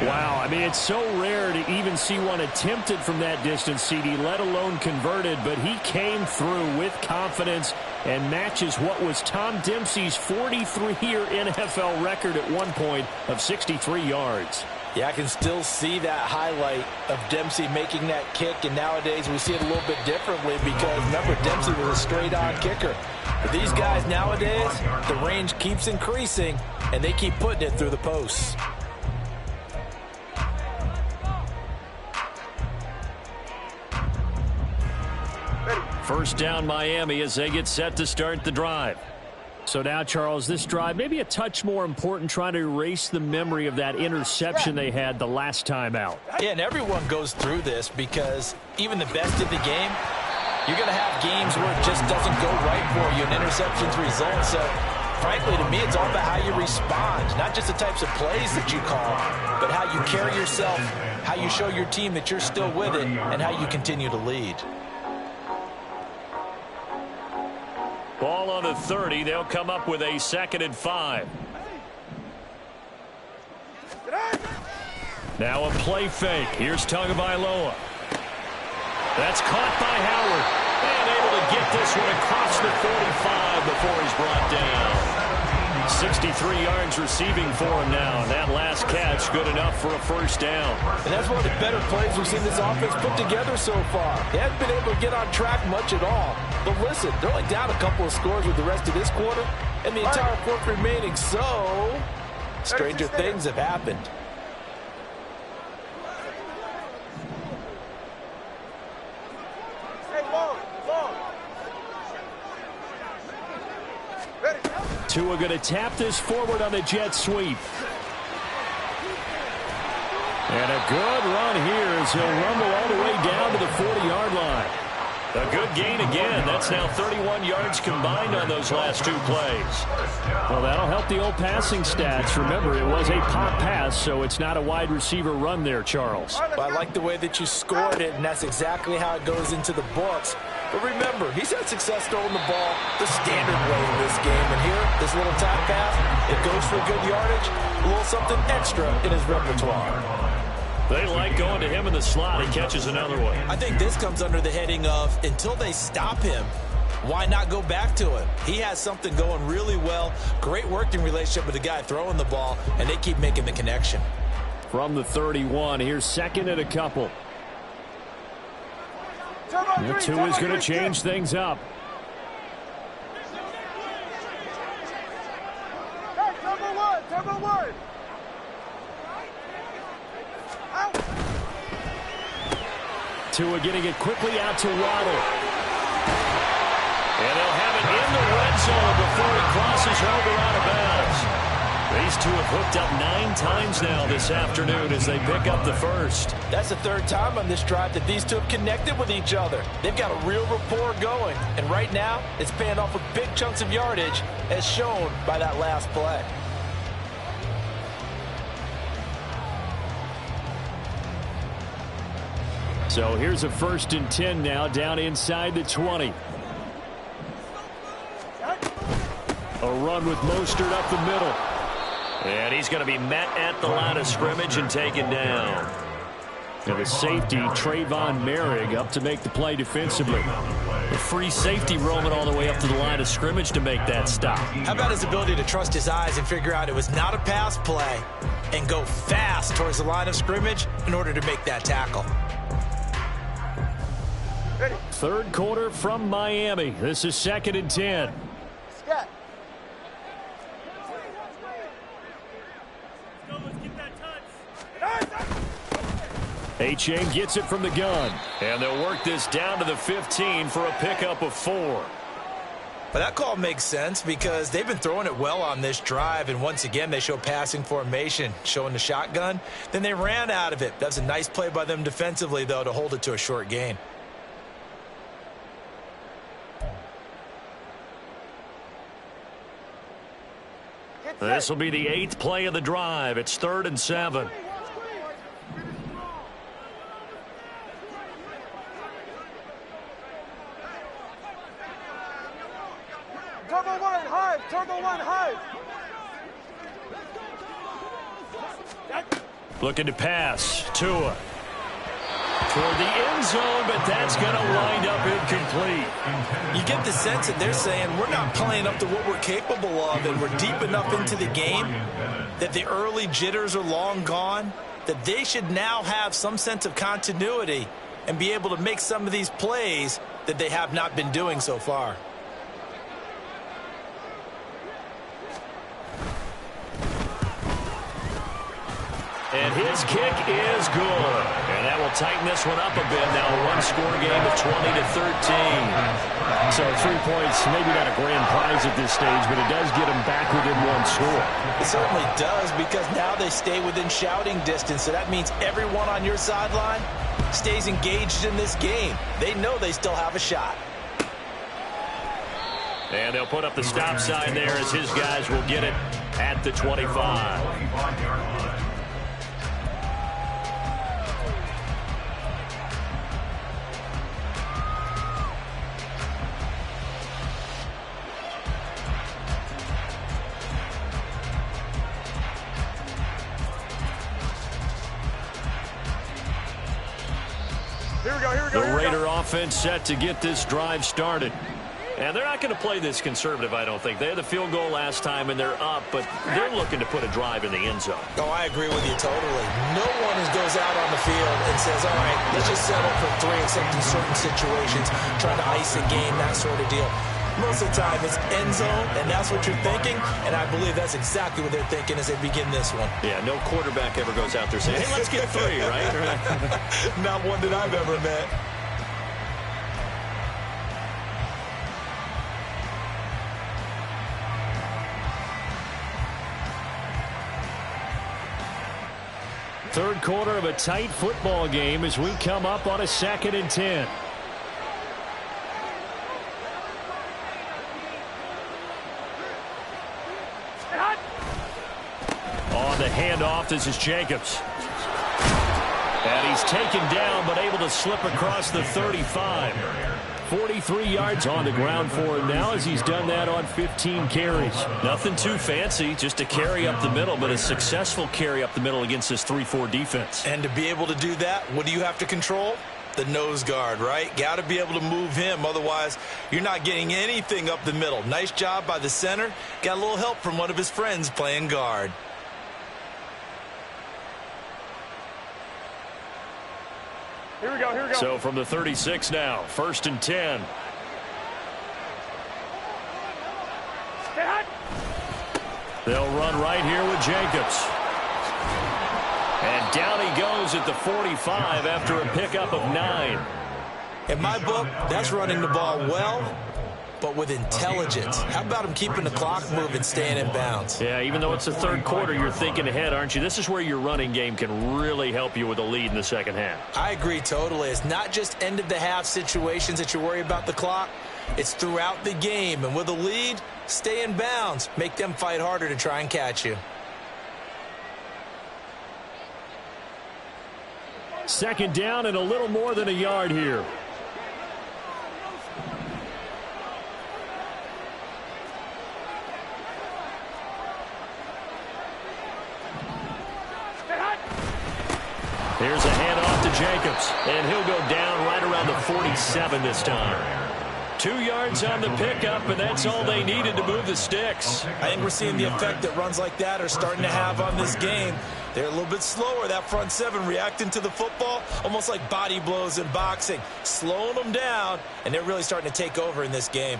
Wow, I mean, it's so rare to even see one attempted from that distance, CD, let alone converted, but he came through with confidence and matches what was Tom Dempsey's 43-year NFL record at one point of 63 yards. Yeah, I can still see that highlight of Dempsey making that kick, and nowadays we see it a little bit differently because, remember, Dempsey was a straight-on kicker. But these guys nowadays, the range keeps increasing, and they keep putting it through the posts. First down Miami as they get set to start the drive. So now, Charles, this drive maybe a touch more important, trying to erase the memory of that interception they had the last time out. Yeah, and everyone goes through this because even the best of the game, you're going to have games where it just doesn't go right for you and interceptions result. So, frankly, to me, it's all about how you respond, not just the types of plays that you call, but how you carry yourself, how you show your team that you're still with it, and how you continue to lead. Ball on the 30. They'll come up with a 2nd and 5. Now a play fake. Here's Tagovailoa. That's caught by Howard. And able to get this one across the 45 before he's brought down. 63 yards receiving for him now. And that last catch good enough for a first down. And that's one of the better plays we've seen this offense put together so far. They haven't been able to get on track much at all. But listen, they're only down a couple of scores with the rest of this quarter and the entire fourth remaining. So, stranger things have happened. Tua going to tap this forward on the jet sweep. And a good run here as he'll rumble all the way down to the 40-yard line. A good gain again. That's now 31 yards combined on those last 2 plays. Well, that'll help the old passing stats. Remember, it was a pop pass, so it's not a wide receiver run there, Charles. Well, I like the way that you scored it, and that's exactly how it goes into the books. But remember, he's had success throwing the ball the standard way in this game. And here, this little top pass, it goes for good yardage, a little something extra in his repertoire. They like going to him in the slot. He catches another one. I think this comes under the heading of, until they stop him, why not go back to him? He has something going really well. Great working relationship with the guy throwing the ball, and they keep making the connection. From the 31, here's 2nd and a couple. Tua's going to change things up. Number one. Tua getting it quickly out to Waddle. And they'll have it in the red zone before he crosses over out of bounds. These two have hooked up 9 times now this afternoon as they pick up the first. That's the 3rd time on this drive that these two have connected with each other. They've got a real rapport going. And right now, it's paying off with big chunks of yardage, as shown by that last play. So here's a 1st and 10 now, down inside the 20. A run with Mostert up the middle. And he's going to be met at the line of scrimmage and taken down. And the safety, Trayvon Merrick, up to make the play defensively. The free safety roaming all the way up to the line of scrimmage to make that stop. How about his ability to trust his eyes and figure out it was not a pass play and go fast towards the line of scrimmage in order to make that tackle? 3rd quarter from Miami. This is 2nd and 10. Scat. A-Chain gets it from the gun. And they'll work this down to the 15 for a pickup of 4. But that call makes sense because they've been throwing it well on this drive, and once again they show passing formation, showing the shotgun. Then they ran out of it. That's a nice play by them defensively, though, to hold it to a short gain. This will be the 8th play of the drive. It's 3rd and 7. Turbo one, high. Turbo one, high. Looking to pass. Tua. Toward the end zone, but that's going to wind up incomplete. You get the sense that they're saying we're not playing up to what we're capable of, and we're deep enough into the game that the early jitters are long gone, that they should now have some sense of continuity and be able to make some of these plays that they have not been doing so far. And his kick is good. And that will tighten this one up a bit. Now a one-score game of 20-13. So 3 points, maybe not a grand prize at this stage, but it does get them back within one score. It certainly does, because now they stay within shouting distance. So that means everyone on your sideline stays engaged in this game. They know they still have a shot. And they'll put up the stop sign there as his guys will get it at the 25. The Raider offense set to get this drive started. And they're not going to play this conservative, I don't think. They had the field goal last time, and they're up, but they're looking to put a drive in the end zone. Oh, I agree with you totally. No one goes out on the field and says, all right, let's just settle for 3, except in certain situations, trying to ice a game, that sort of deal. Most of the time, it's end zone, and that's what you're thinking, and I believe that's exactly what they're thinking as they begin this one. Yeah, no quarterback ever goes out there saying, hey, let's get 3, right? Not one that I've ever met. Third quarter of a tight football game as we come up on a 2nd and 10. On the handoff, this is Jacobs. And he's taken down, but able to slip across the 35. 43 yards on the ground for him now as he's done that on 15 carries. Nothing too fancy, just a carry up the middle, but a successful carry up the middle against this 3-4 defense. And to be able to do that, what do you have to control? The nose guard, right? Got to be able to move him. Otherwise, you're not getting anything up the middle. Nice job by the center. Got a little help from one of his friends playing guard. Here we go, here we go. So from the 36 now, 1st and 10. They'll run right here with Jacobs. And down he goes at the 45 after a pickup of 9. In my book, that's running the ball well, but with intelligence. How about him keeping the clock moving, staying in bounds? Yeah, even though it's the third quarter, you're thinking ahead, aren't you? This is where your running game can really help you with a lead in the second half. I agree totally. It's not just end-of-the-half situations that you worry about the clock. It's throughout the game. And with a lead, stay in bounds. Make them fight harder to try and catch you. 2nd down and a little more than a yard here. Here's a handoff to Jacobs, and he'll go down right around the 47 this time. 2 yards on the pickup, and that's all they needed to move the sticks. I think we're seeing the effect that runs like that are starting to have on this game. They're a little bit slower, that front seven, reacting to the football, almost like body blows in boxing, slowing them down, and they're really starting to take over in this game.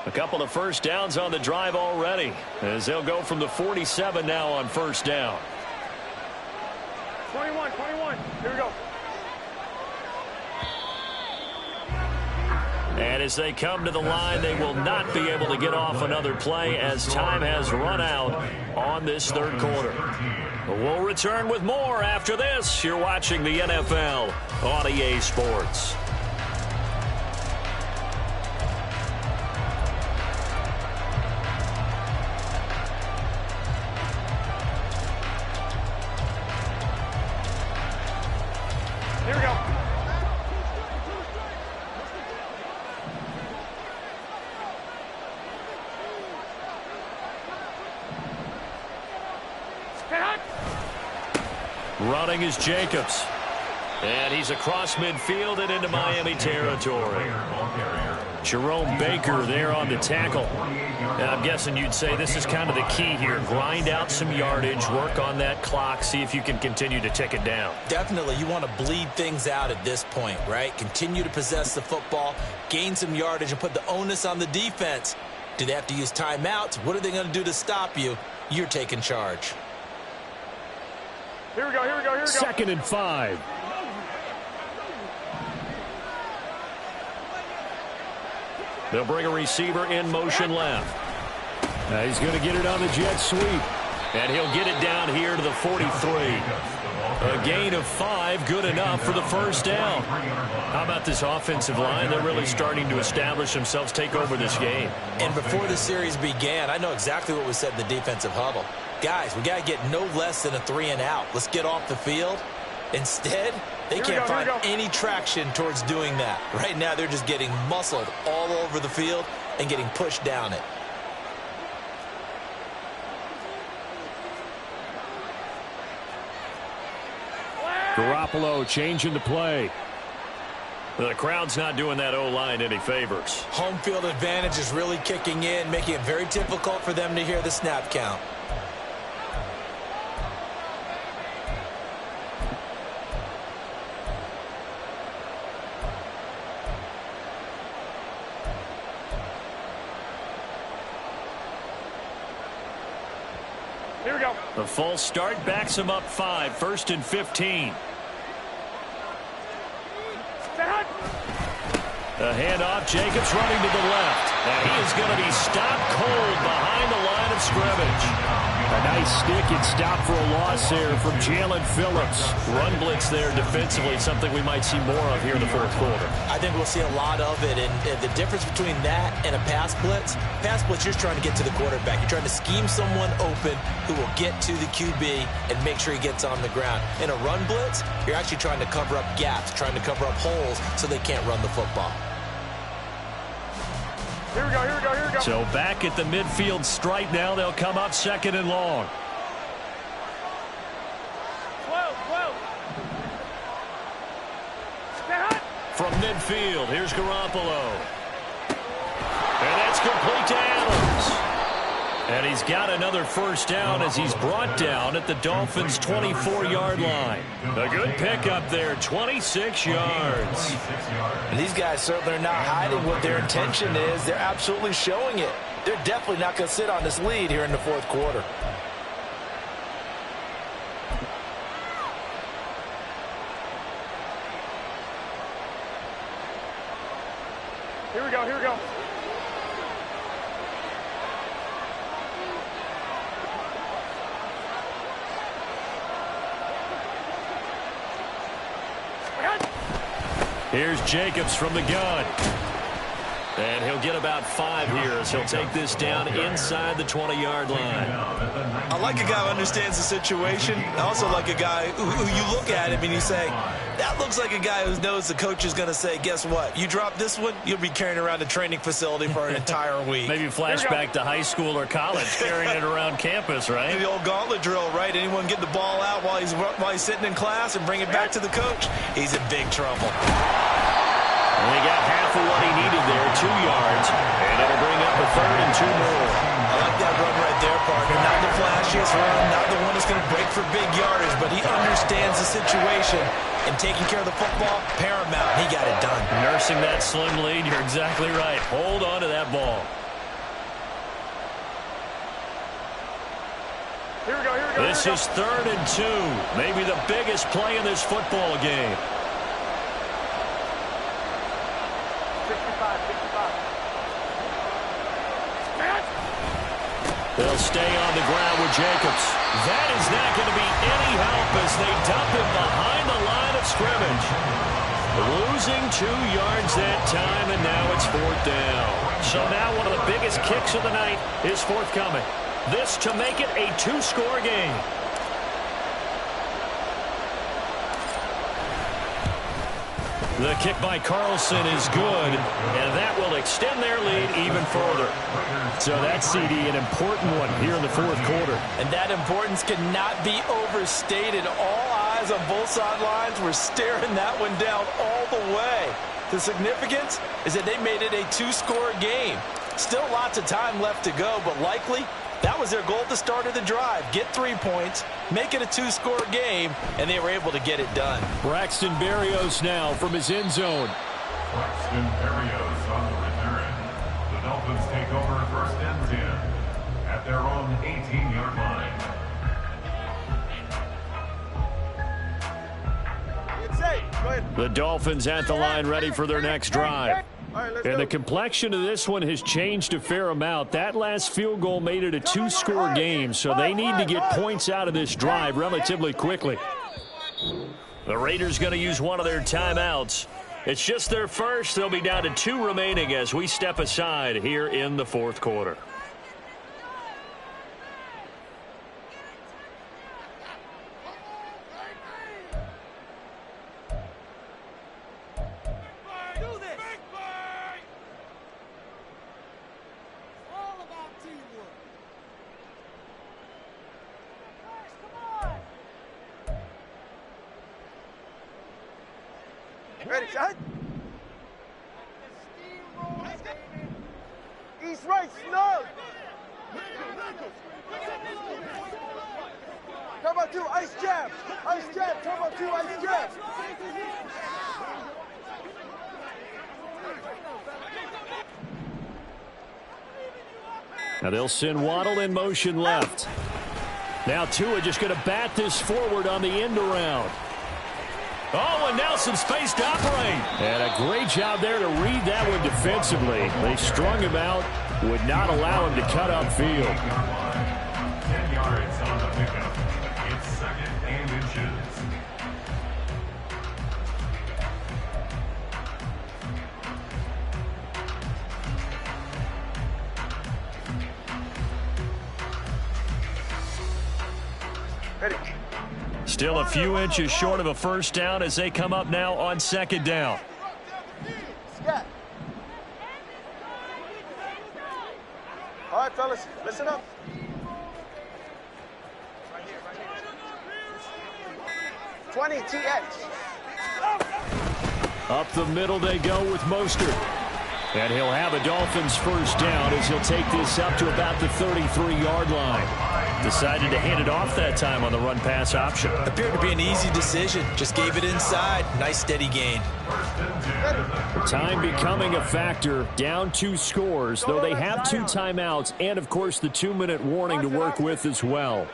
A couple of first downs on the drive already, as they'll go from the 47 now on first down. 21, here we go. And as they come to the line, they will not be able to get off another play as time has run out on this third quarter. We'll return with more after this. You're watching the NFL on EA Sports. Here we go. Running is Jacobs. And he's across midfield and into Miami territory. Jerome Baker there on the tackle. And I'm guessing you'd say this is kind of the key here. Grind out some yardage, work on that clock, see if you can continue to tick it down. Definitely, you want to bleed things out at this point, right? Continue to possess the football, gain some yardage, and put the onus on the defense. Do they have to use timeouts? What are they going to do to stop you? You're taking charge. Here we go. 2nd and 5. They'll bring a receiver in motion left. He's going to get it on the jet sweep. And he'll get it down here to the 43. A gain of 5, good enough for the first down. How about this offensive line? They're really starting to establish themselves, take over this game. And before the series began, I know exactly what was said in the defensive huddle. Guys, we got to get no less than a 3 and out. Let's get off the field. Instead, they can't find any traction towards doing that. Right now, they're just getting muscled all over the field and getting pushed down it. Garoppolo changing the play. The crowd's not doing that O-line any favors. Home field advantage is really kicking in, making it very difficult for them to hear the snap count. Here we go. The false start backs him up 5, 1st and 15. A handoff, Jacobs running to the left. And he is going to be stopped cold behind the line of scrimmage. A nice stick and stop for a loss there from Jalen Phillips. Run blitz there defensively, something we might see more of here in the fourth quarter. I think we'll see a lot of it, and the difference between that and a pass blitz, you're trying to get to the quarterback. You're trying to scheme someone open who will get to the QB and make sure he gets on the ground. In a run blitz, you're actually trying to cover up gaps, trying to cover up holes so they can't run the football. Here we go. So back at the midfield stripe now, they'll come up 2nd and long. 12. From midfield, here's Garoppolo. And that's complete to Adams. And he's got another first down as he's brought down at the Dolphins' 24-yard line. A good pickup there, 26 yards. And these guys certainly are not hiding what their intention is. They're absolutely showing it. They're definitely not going to sit on this lead here in the fourth quarter. Here we go. Here's Jacobs from the gun. And he'll get about 5 here as he'll take this down inside the 20-yard line. I like a guy who understands the situation. I also like a guy who you look at him and you say, that looks like a guy who knows the coach is going to say, guess what? You drop this one, you'll be carrying around a training facility for an entire week. Maybe flashback to high school or college, carrying it around campus, right? The old gauntlet drill, right? Anyone get the ball out while he's sitting in class and bring it back to the coach? He's in big trouble. And he got half of what he needed there, 2 yards, and it'll bring up a 3rd and 2 more. I like that run right there, partner. Not the flashiest run, not the one that's going to break for big yardage, but he understands the situation, and taking care of the football, paramount. He got it done. Nursing that slim lead, you're exactly right. Hold on to that ball. This is 3rd and 2. Maybe the biggest play in this football game. 55. They'll stay on the ground with Jacobs. That is not going to be any help as they dump him behind the line of scrimmage. Losing 2 yards that time, and now it's 4th down. So now one of the biggest kicks of the night is forthcoming. This to make it a 2-score game. The kick by Carlson is good, and that will extend their lead even further. So that's, CD, an important one here in the 4th quarter. And that importance cannot be overstated. All eyes on both sidelines were staring that one down all the way. The significance is that they made it a 2-score game. Still lots of time left to go, but likely that was their goal at the start of the drive. Get 3 points, make it a 2-score game, and they were able to get it done. Braxton Berrios now from his end zone. Braxton Berrios on the return. The Dolphins take over 1st and 10 at their own 18-yard line. It's safe. Go ahead. The Dolphins at the line ready for their next drive. All right, let's And go. the complexion of this one has changed a fair amount. That last field goal made it a 2-score game, so they need to get points out of this drive relatively quickly. The Raiders going to use one of their timeouts. It's just their first. They'll be down to 2 remaining as we step aside here in the 4th quarter. Ready, shot. East right, snug. Turbo 2, ice jab. Ice jab, turbo 2, ice jab. Now they'll send Waddle in motion left. Now Tua just going to bat this forward on the end around. Oh, and now some space to operate. And a great job there to read that one defensively. They strung him out, would not allow him to cut upfield. 10 yards on the pickup. It's 2nd and inches. Ready. Still a few inches short of a 1st down as they come up now on 2nd down. Scat. All right, fellas, listen up. Right here. 20 TX. Up the middle they go with Mostert. And he'll have a Dolphins 1st down as he'll take this up to about the 33-yard line. Decided to hand it off that time on the run-pass option. Appeared to be an easy decision. Just gave it inside. Nice steady gain. Time becoming a factor. Down 2 scores, though they have 2 timeouts and, of course, the 2-minute warning to work with as well.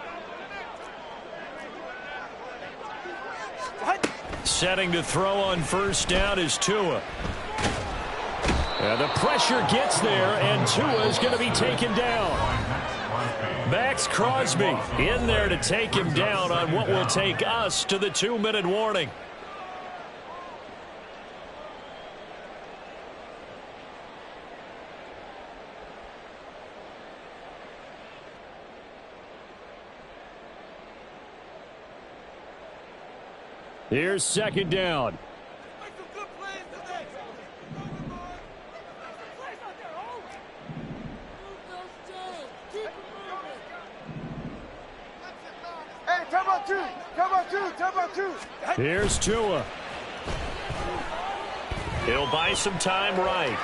Setting to throw on 1st down is Tua. And the pressure gets there, and Tua is going to be taken down. Max Crosby in there to take him down on what will take us to the 2-minute warning. Here's 2nd down. Hey, turbo 2, turbo 2, turbo 2. Here's Tua. He'll buy some time right.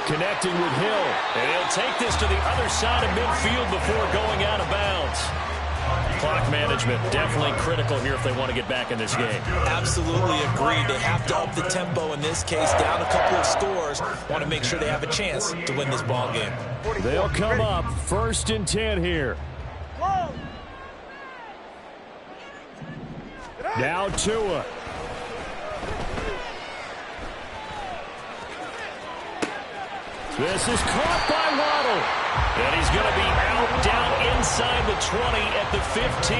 Connecting with Hill. And he'll take this to the other side of midfield before going out of bounds. Clock management definitely critical here if they want to get back in this game. Absolutely agreed. They have to up the tempo in this case, down a couple of scores. Want to make sure they have a chance to win this ball game. They'll come up 1st and 10 here. Whoa. Now Tua. This is caught by Waddle. And he's going to be out down inside the 20 at the 15.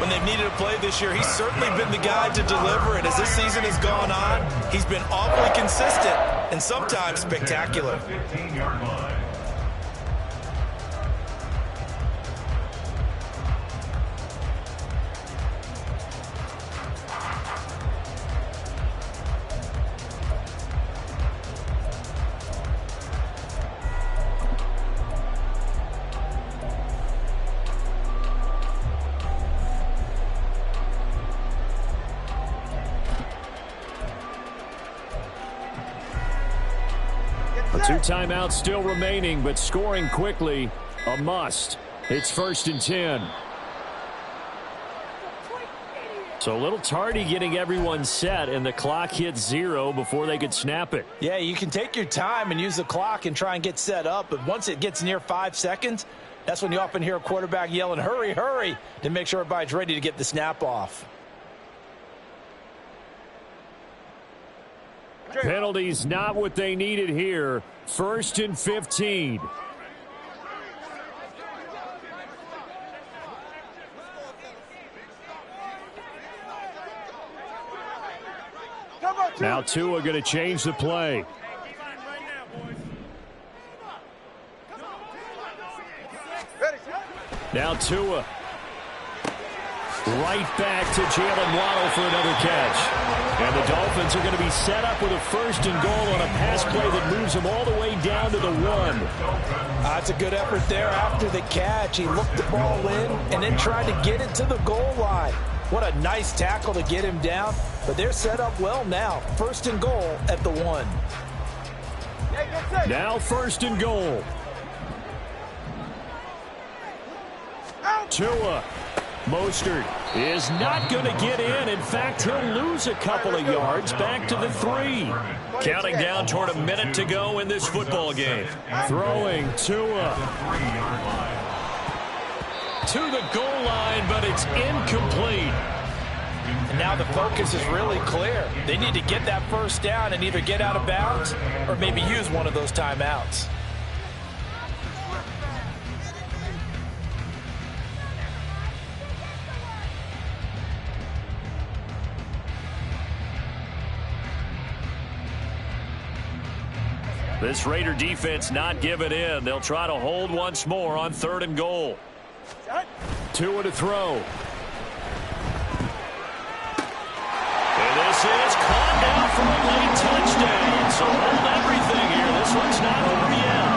When they've needed a play this year, he's certainly been the guy to deliver. And as this season has gone on, he's been awfully consistent and sometimes spectacular. 15-yard line. Two timeouts still remaining, but scoring quickly, a must. It's 1st and 10. So a little tardy getting everyone set, and the clock hits 0 before they could snap it. Yeah, you can take your time and use the clock and try and get set up, but once it gets near 5 seconds, that's when you often hear a quarterback yelling, hurry, hurry, to make sure everybody's ready to get the snap off. Penalties not what they needed here. 1st and 15. Now Tua going to change the play. Now Tua. Right back to Jalen Waddle for another catch. And the Dolphins are going to be set up with a 1st and goal on a pass play that moves them all the way down to the 1. That's a good effort there after the catch. He looked the ball in and then tried to get it to the goal line. What a nice tackle to get him down. But they're set up well now. 1st and goal at the 1. Now 1st and goal. Tua. Mostert is not going to get in. In fact, he'll lose a couple of yards back to the 3. Counting down toward a minute to go in this football game. Throwing Tua. To the goal line, but it's incomplete. And now the focus is really clear. They need to get that 1st down and either get out of bounds or maybe use one of those timeouts. This Raider defense not giving in. They'll try to hold once more on 3rd and goal. Tua to throw. And this is caught down for a late touchdown. So hold everything here. This one's not over yet.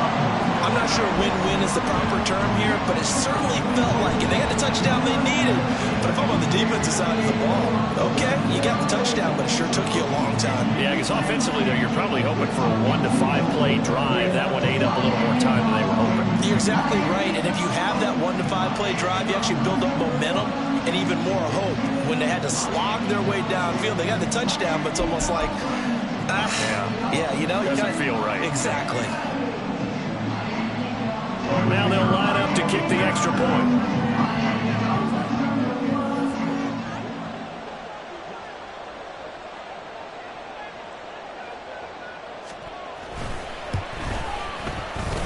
I'm not sure win-win is the proper term here, but it certainly felt like it. They got the touchdown they needed. But if I'm on the defensive side of the ball, okay, you got the touchdown, but it sure took you a long time. Yeah, because offensively, though, you're probably hoping for a 1 to 5 play drive. That one ate up a little more time than they were hoping. You're exactly right, and if you have that 1 to 5 play drive, you actually build up momentum and even more hope. When they had to slog their way downfield, they got the touchdown, but it's almost like, you know. Doesn't feel right. Exactly. Now they'll line up to kick the extra point.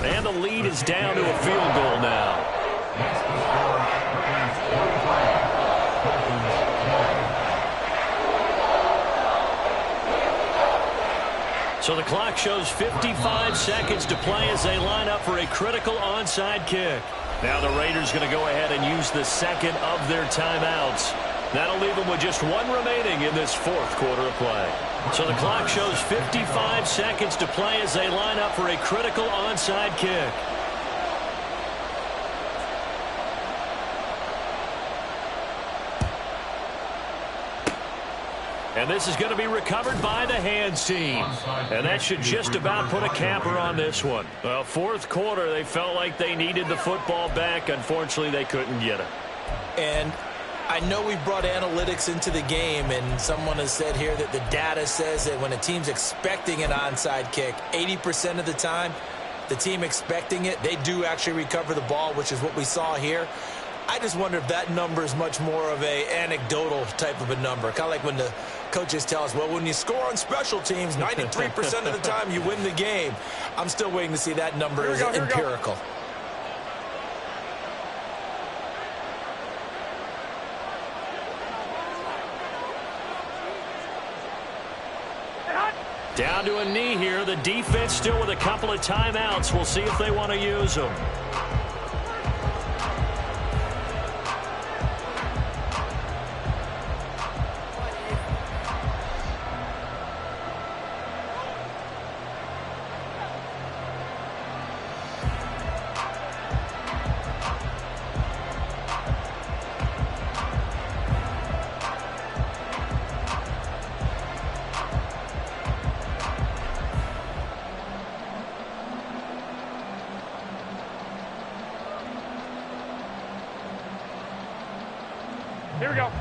And the lead is down to a field goal now. So the clock shows 55 seconds to play as they line up for a critical onside kick. Now the Raiders going to go ahead and use the second of their timeouts. That'll leave them with just 1 remaining in this 4th quarter of play. So the clock shows 55 seconds to play as they line up for a critical onside kick. And this is going to be recovered by the hands team. And that should just about put a capper on this one. Well, 4th quarter, they felt like they needed the football back. Unfortunately, they couldn't get it. And I know we brought analytics into the game, and someone has said here that the data says that when a team's expecting an onside kick, 80% of the time, the team expecting it, they do actually recover the ball, which is what we saw here. I just wonder if that number is much more of a anecdotal type of a number. Kind of like when the coaches tell us, well, when you score on special teams, 93% of the time you win the game. I'm still waiting to see that number as empirical. Down to a knee here. The defense still with a couple of timeouts. We'll see if they want to use them. Here we go.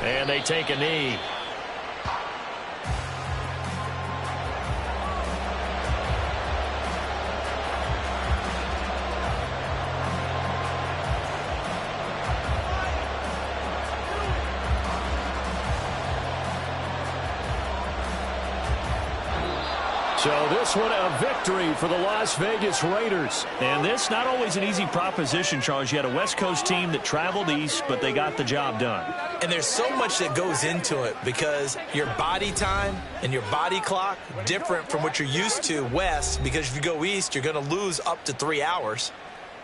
And they take a knee. So this one a victory for the Las Vegas Raiders. And this not always an easy proposition, Charles. You had a West Coast team that traveled east, but they got the job done. And there's so much that goes into it because your body time and your body clock different from what you're used to west, because if you go east, you're going to lose up to 3 hours.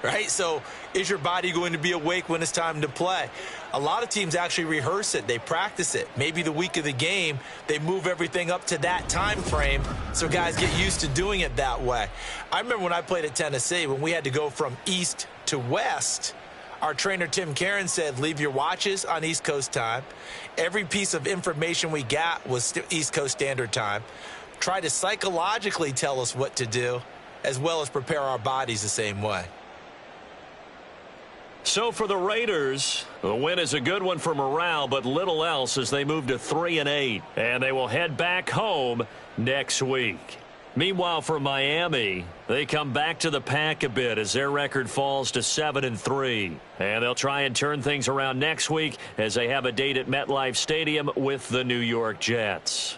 Right? So is your body going to be awake when it's time to play? A lot of teams actually rehearse it. They practice it. Maybe the week of the game, they move everything up to that time frame so guys get used to doing it that way. I remember when I played at Tennessee, when we had to go from east to west, our trainer Tim Karen said, leave your watches on East Coast time. Every piece of information we got was East Coast Standard Time. Try to psychologically tell us what to do, as well as prepare our bodies the same way. So for the Raiders, the win is a good one for morale, but little else as they move to 3-8. And they will head back home next week. Meanwhile, for Miami, they come back to the pack a bit as their record falls to 7-3. And they'll try and turn things around next week as they have a date at MetLife Stadium with the New York Jets.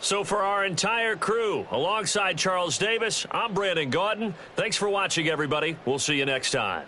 So for our entire crew, alongside Charles Davis, I'm Brandon Gaudin. Thanks for watching, everybody. We'll see you next time.